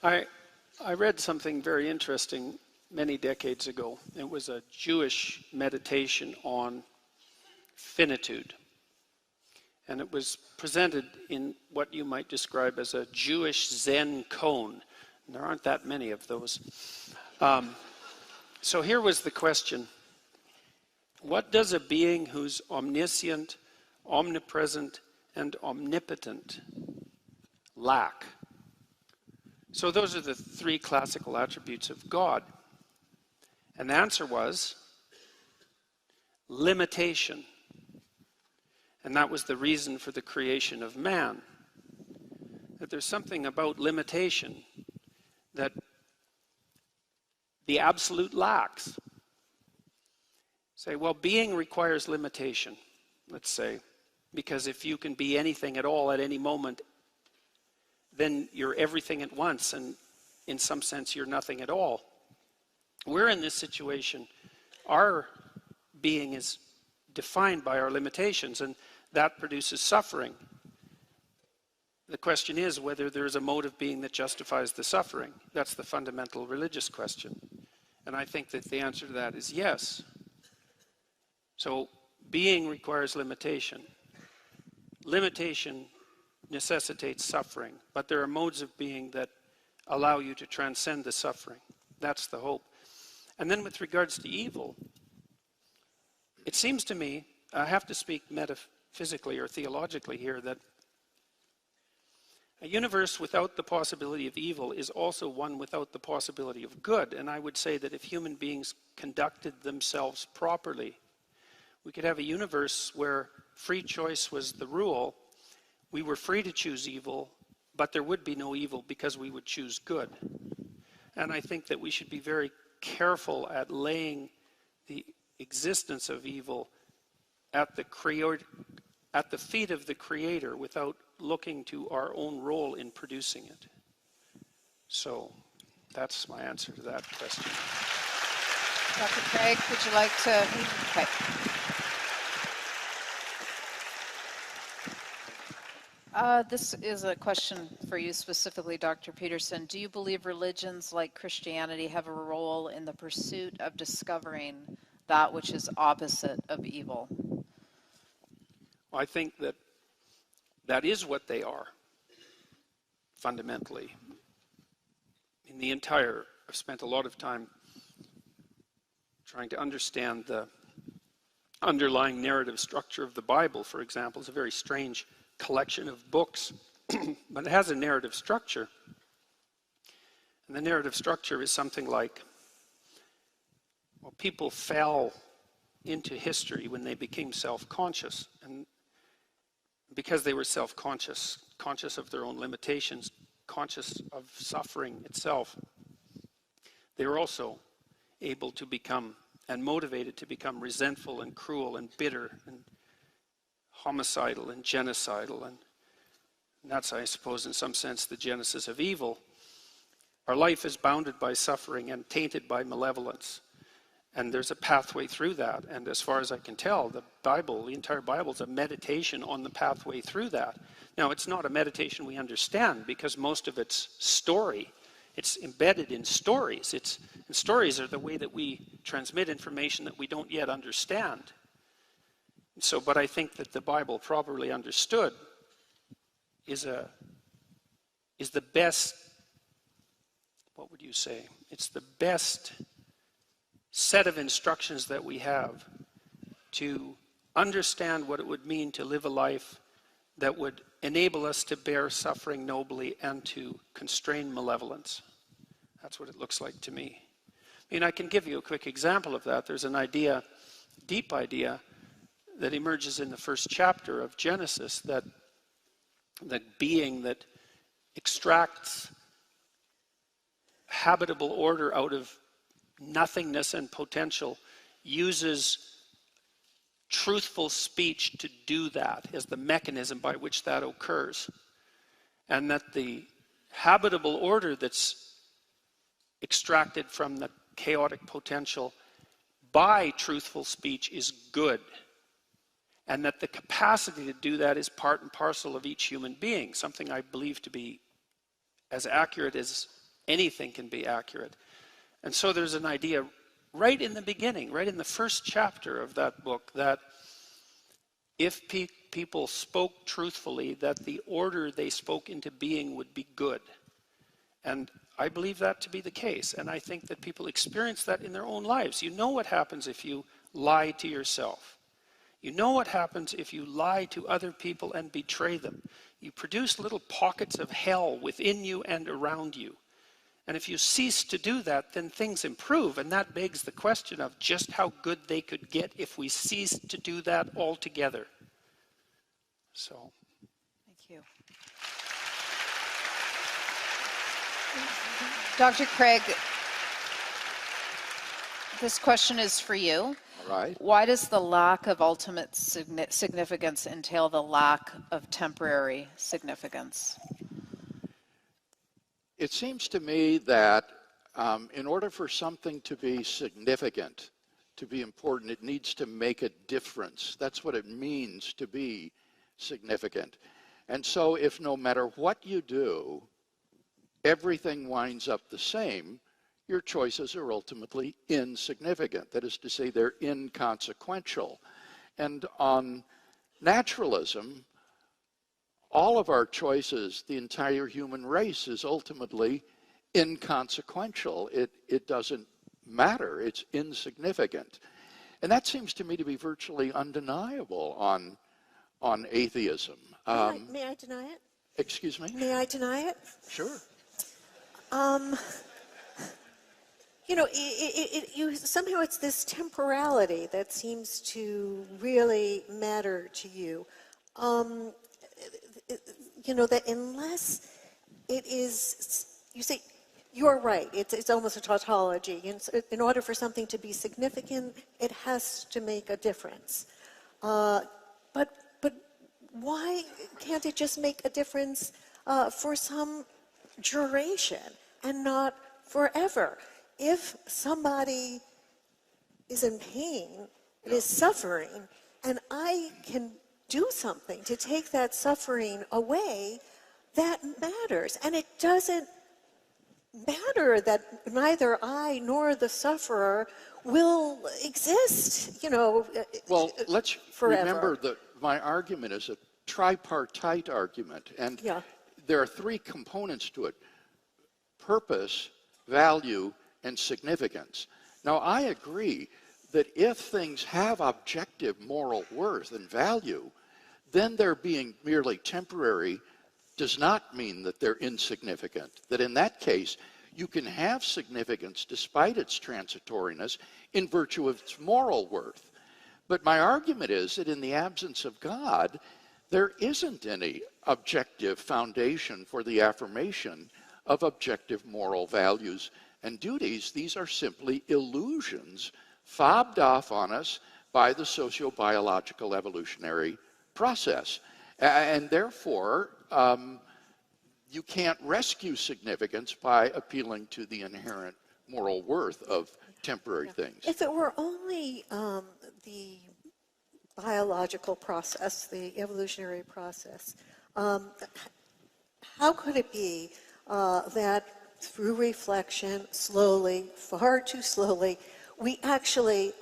I read something very interesting many decades ago. It was a Jewish meditation on finitude. And it was presented in what you might describe as a Jewish Zen koan. And there aren't that many of those. So here was the question. What does a being who's omniscient, omnipresent, and omnipotent lack? So those are the three classical attributes of God. And the answer was limitation. And that was the reason for the creation of man. That there's something about limitation that the absolute lacks. Say, well, being requires limitation, let's say, because if you can be anything at all at any moment, then you're everything at once, and in some sense you're nothing at all. We're in this situation. Our being is defined by our limitations, and that produces suffering. The question is whether there's a mode of being that justifies the suffering. That's the fundamental religious question. And I think that the answer to that is yes. So being requires limitation. Limitation necessitates suffering, but there are modes of being that allow you to transcend the suffering. That's the hope. And then with regards to evil, it seems to me, I have to speak metaphysically or theologically here, that a universe without the possibility of evil is also one without the possibility of good. And I would say that if human beings conducted themselves properly, we could have a universe where free choice was the rule. We were free to choose evil, but there would be no evil because we would choose good. And I think that we should be very careful at laying the existence of evil at the feet of the Creator without looking to our own role in producing it. So that's my answer to that question. Dr. Craig, would you like to? Okay. This is a question for you specifically, Dr. Peterson. Do you believe religions like Christianity have a role in the pursuit of discovering that which is opposite of evil? I think that that is what they are, fundamentally. I've spent a lot of time trying to understand the underlying narrative structure of the Bible, for example. It's a very strange collection of books, but it has a narrative structure. And the narrative structure is something like, well, people fell into history when they became self-conscious. And because they were self-conscious, conscious of their own limitations, conscious of suffering itself, they were also able to become and motivated to become resentful and cruel and bitter and homicidal and genocidal. And that's, I suppose, in some sense, the genesis of evil. Our life is bounded by suffering and tainted by malevolence. And there's a pathway through that. And as far as I can tell, the entire Bible is a meditation on the pathway through that. Now, it's not a meditation we understand because most of it's story. It's embedded in stories. And stories are the way that we transmit information that we don't yet understand. But I think that the Bible, properly understood, is the best, what would you say? It's the best set of instructions that we have to understand what it would mean to live a life that would enable us to bear suffering nobly and to constrain malevolence. That's what it looks like to me. I mean, I can give you a quick example of that. There's an idea, deep idea, that emerges in the first chapter of Genesis, that being that extracts habitable order out of nothingness and potential uses truthful speech to do that as the mechanism by which that occurs. And that the habitable order that's extracted from the chaotic potential by truthful speech is good. And that the capacity to do that is part and parcel of each human being, something I believe to be as accurate as anything can be accurate. And so there's an idea right in the beginning, right in the first chapter of that book, that if people spoke truthfully, that the order they spoke into being would be good. And I believe that to be the case. And I think that people experience that in their own lives. You know what happens if you lie to yourself. You know what happens if you lie to other people and betray them. You produce little pockets of hell within you and around you. And if you cease to do that, then things improve. And that begs the question of just how good they could get if we ceased to do that altogether. So. Thank you. Dr. Craig, This question is for you. All right. Why does the lack of ultimate significance entail the lack of temporary significance? It seems to me that in order for something to be significant, to be important, it needs to make a difference. That's what it means to be significant. And so if no matter what you do, everything winds up the same, your choices are ultimately insignificant. That is to say, they're inconsequential. And on naturalism, all of our choices, the entire human race, is ultimately inconsequential. It doesn't matter. It's insignificant. And that seems to me to be virtually undeniable on atheism. May I deny it? Excuse me? May I deny it? Sure. You know, somehow it's this temporality that seems to really matter to you. You know, that unless it is, you say, you're right, it's almost a tautology. In order for something to be significant, it has to make a difference. But why can't it just make a difference for some duration and not forever? If somebody is in pain, is suffering, and I can do something to take that suffering away, that matters. And it doesn't matter that neither I nor the sufferer will exist, you know, Well, let's forever. remember that my argument is a tripartite argument, and Yeah. there are three components to it: purpose, value, and significance. Now, I agree that if things have objective moral worth and value, then their being merely temporary does not mean that they're insignificant. That in that case, you can have significance despite its transitoriness in virtue of its moral worth. But my argument is that in the absence of God, there isn't any objective foundation for the affirmation of objective moral values and duties. These are simply illusions fobbed off on us by the socio-biological evolutionary process. And therefore, you can't rescue significance by appealing to the inherent moral worth of temporary things. If it were only the biological process, the evolutionary process, how could it be that through reflection, slowly, far too slowly, we actually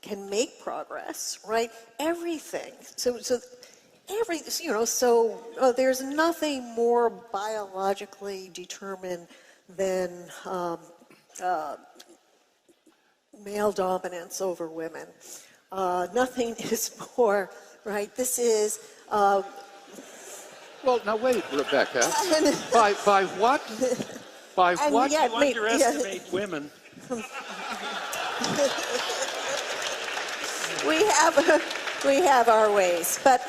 can make progress, right? Everything. There's nothing more biologically determined than male dominance over women. Nothing is more, right? This is. Well, now wait, Rebecca. by what? By what? You underestimate women. We have our ways, but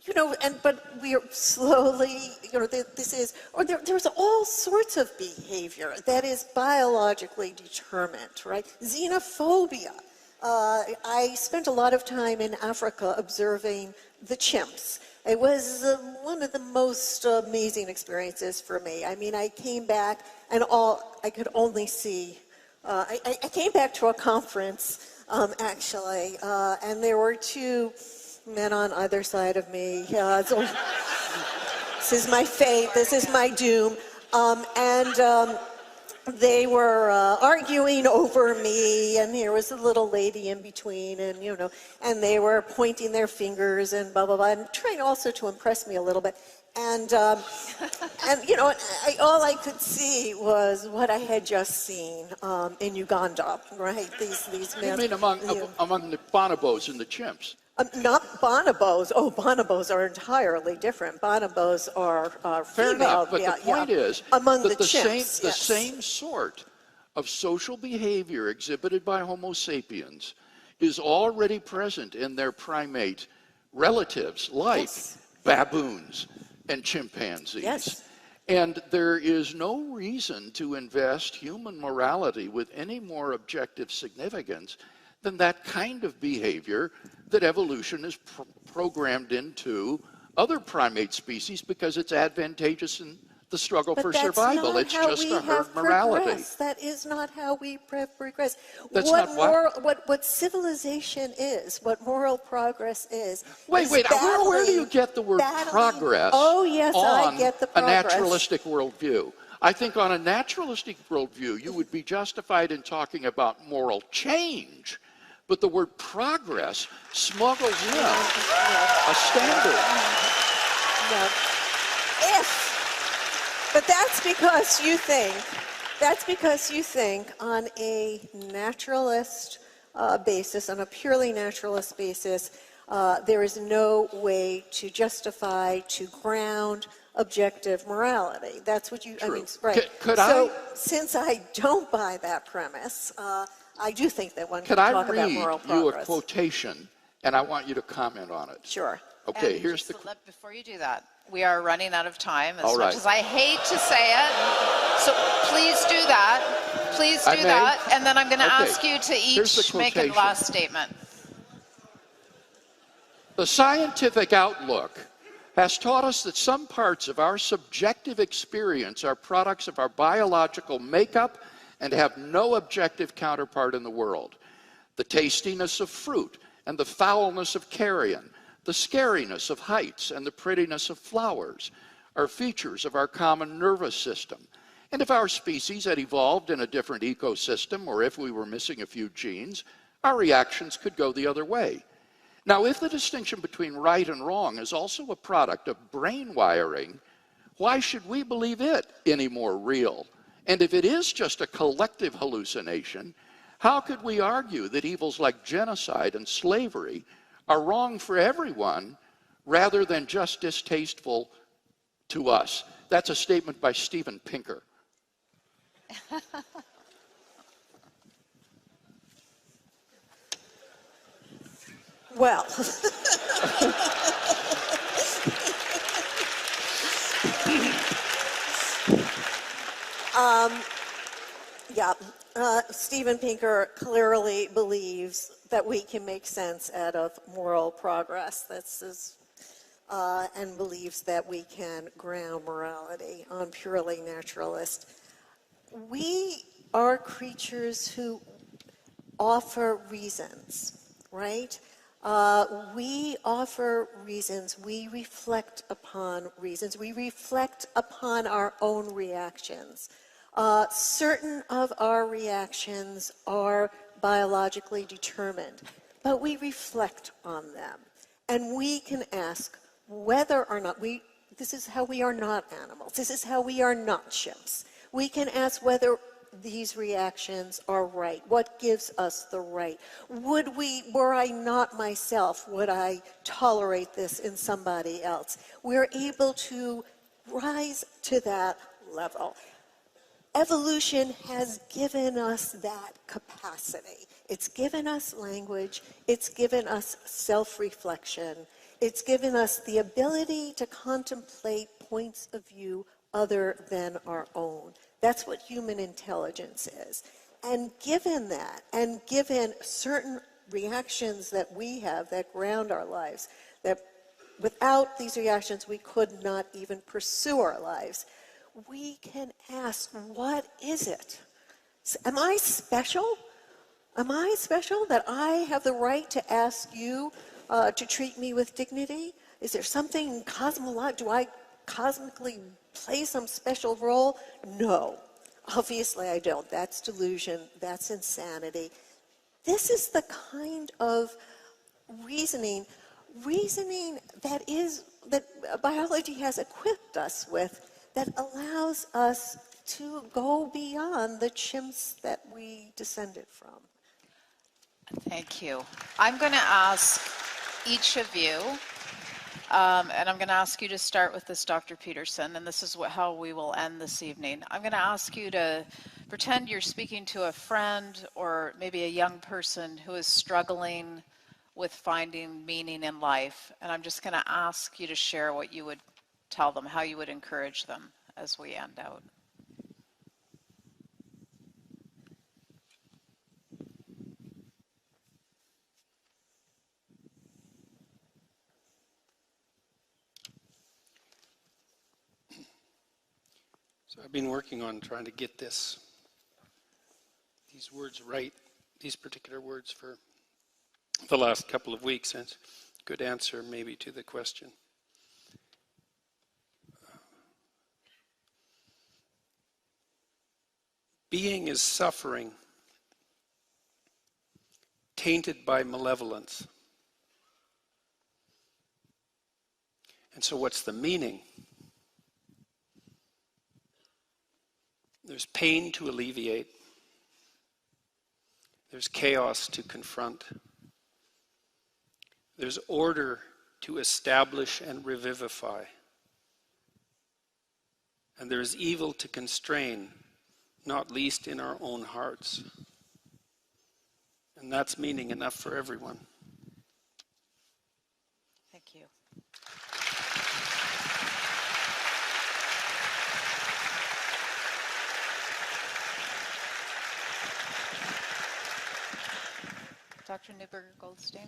you know, but we are slowly, you know, there's all sorts of behavior that is biologically determined, right? Xenophobia. I spent a lot of time in Africa observing the chimps. It was one of the most amazing experiences for me. I mean, I came back and I could only see. I came back to a conference, actually, and there were two men on either side of me. So this is my fate. This is my doom. They were arguing over me, and there was a little lady in between, and you know, and they were pointing their fingers and blah blah blah, and trying also to impress me a little bit. And you know, all I could see was what I had just seen in Uganda, right? These men. You mean among the bonobos and the chimps? Not bonobos. Oh, bonobos are entirely different. Bonobos are Fair female. enough, but the point is among that the chimps, the same sort of social behavior exhibited by Homo sapiens is already present in their primate relatives, like baboons and chimpanzees. Yes. And there is no reason to invest human morality with any more objective significance than that kind of behavior that evolution is programmed into other primate species because it's advantageous in the struggle for survival. It's just a herd morality. That is not how we progress. That's not what civilization is, what moral progress is. Wait, where do you get the word progress? Oh, yes, I get the progress. A naturalistic worldview. I think on a naturalistic worldview, you would be justified in talking about moral change, but the word progress smuggles in a standard. No. But that's because you think on a naturalist basis, on a purely naturalist basis, there is no way to justify, to ground objective morality. That's what you, True. I mean, right. Since I don't buy that premise, I do think that one can talk about moral progress. Could I read you a quotation, and I want you to comment on it? Sure. Okay, and here's the... Before you do that, we are running out of time, as All right. much as I hate to say it. So please do that. Please do that. And then I'm going to ask you to each make a last statement. The scientific outlook has taught us that some parts of our subjective experience are products of our biological makeup and have no objective counterpart in the world. The tastiness of fruit and the foulness of carrion, the scariness of heights and the prettiness of flowers are features of our common nervous system. And if our species had evolved in a different ecosystem, or if we were missing a few genes, our reactions could go the other way. Now, if the distinction between right and wrong is also a product of brain wiring, why should we believe it any more real? And if it is just a collective hallucination, how could we argue that evils like genocide and slavery are wrong for everyone rather than just distasteful to us? That's a statement by Steven Pinker. Well, Steven Pinker clearly believes that we can make sense out of moral progress. And believes that we can ground morality on purely naturalist. We are creatures who offer reasons, right? We offer reasons. We reflect upon reasons. We reflect upon our own reactions. Certain of our reactions are biologically determined, but we reflect on them. And we can ask whether or not this is how we are not animals. This is how we are not chimps. We can ask these reactions are right. What gives us the right? Were I not myself, would I tolerate this in somebody else? We're able to rise to that level. Evolution has given us that capacity. It's given us language. It's given us self-reflection. It's given us the ability to contemplate points of view other than our own. That's what human intelligence is. And given that, and given certain reactions that we have that ground our lives, that without these reactions we could not even pursue our lives, we can ask, what is it? Am I special? Am I special that I have the right to ask you to treat me with dignity? Is there something cosmological? Do I cosmically play some special role? No. Obviously I don't. That's delusion. That's insanity. This is the kind of reasoning that biology has equipped us with, that allows us to go beyond the chimps that we descended from. Thank you. I'm going to ask each of you, and I'm going to ask you to start with this, Dr. Peterson, and this is how we will end this evening. I'm going to ask you to pretend you're speaking to a friend or maybe a young person who is struggling with finding meaning in life, and I'm just going to ask you to share what you would tell them, how you would encourage them. as we end out. So I've been working on trying to get these words right, these particular words for the last couple of weeks, and it's a good answer maybe to the question. Being is suffering, tainted by malevolence. And so what's the meaning? There's pain to alleviate. There's chaos to confront. There's order to establish and revivify. And there's evil to constrain, not least in our own hearts. And that's meaning enough for everyone. Thank you. Dr. Newberger-Goldstein.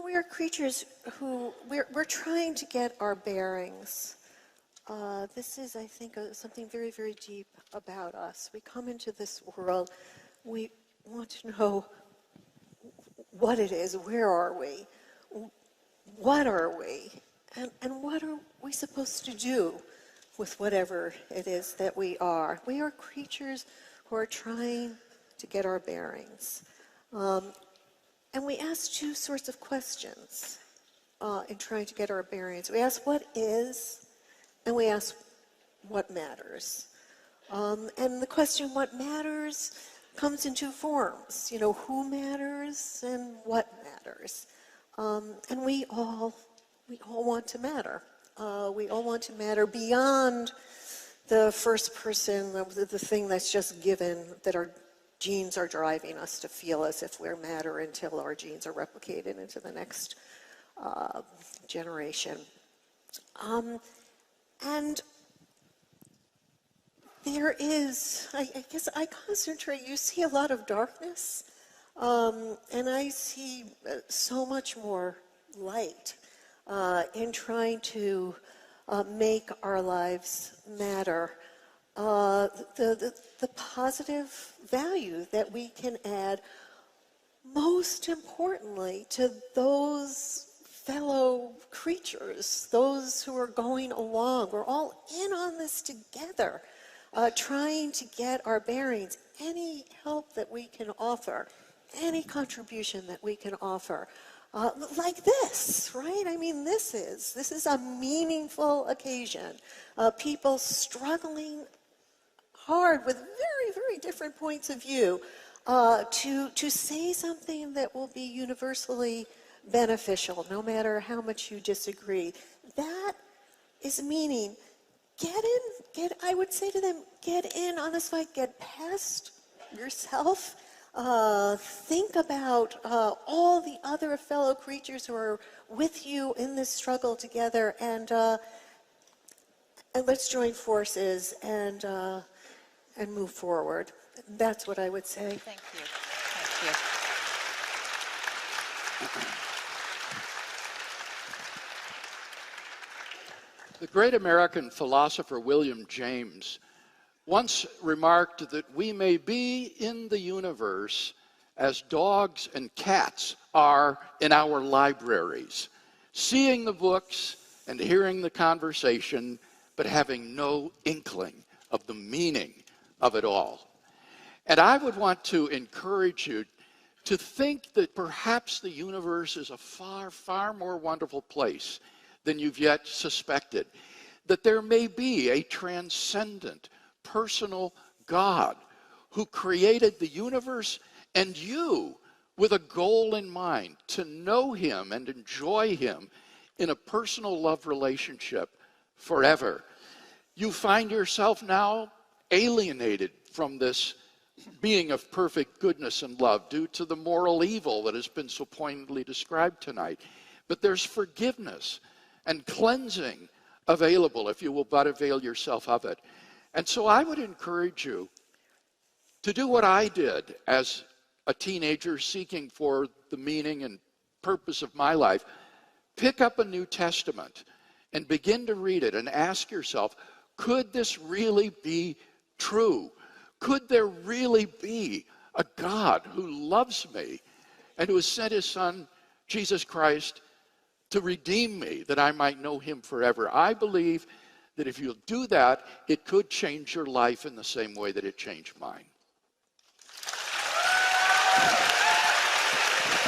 We are creatures who, we're trying to get our bearings. This is, I think, something very, very deep about us. We come into this world, we want to know what it is, where are we, what are we, and what are we supposed to do with whatever it is that we are. We are creatures who are trying to get our bearings. And we ask two sorts of questions in trying to get our bearings. We ask what is, and we ask what matters. And the question what matters comes in two forms. Who matters and what matters. And we all want to matter. We all want to matter beyond the first person, the thing that's just given, that our genes are driving us to feel as if we're matter until our genes are replicated into the next generation. And there is, I guess I concentrate, you see a lot of darkness, and I see so much more light in trying to make our lives matter. The positive value that we can add, most importantly, to those fellow creatures, those who are going along. We're all in on this together, trying to get our bearings. Any help that we can offer, any contribution that we can offer, like this, right? I mean, this is a meaningful occasion. People struggling hard with very, very different points of view to say something that will be universally beneficial, no matter how much you disagree. That is meaning. I would say to them, get in on this fight, get past yourself. Think about all the other fellow creatures who are with you in this struggle together, and let's join forces and move forward. That's what I would say. Thank you. Thank you. The great American philosopher William James once remarked that we may be in the universe as dogs and cats are in our libraries, seeing the books and hearing the conversation, but having no inkling of the meaning of it all. And I would want to encourage you to think that perhaps the universe is a far, far more wonderful place than you've yet suspected. That there may be a transcendent, personal God who created the universe and you with a goal in mind to know him and enjoy him in a personal love relationship forever. You find yourself now alienated from this being of perfect goodness and love due to the moral evil that has been so poignantly described tonight. But there's forgiveness and cleansing available if you will but avail yourself of it. And so I would encourage you to do what I did as a teenager seeking for the meaning and purpose of my life. Pick up a New Testament and begin to read it and ask yourself, could this really be true? Could there really be a God who loves me and who has sent his Son, Jesus Christ, to redeem me, that I might know him forever? I believe that if you'll do that, it could change your life in the same way that it changed mine.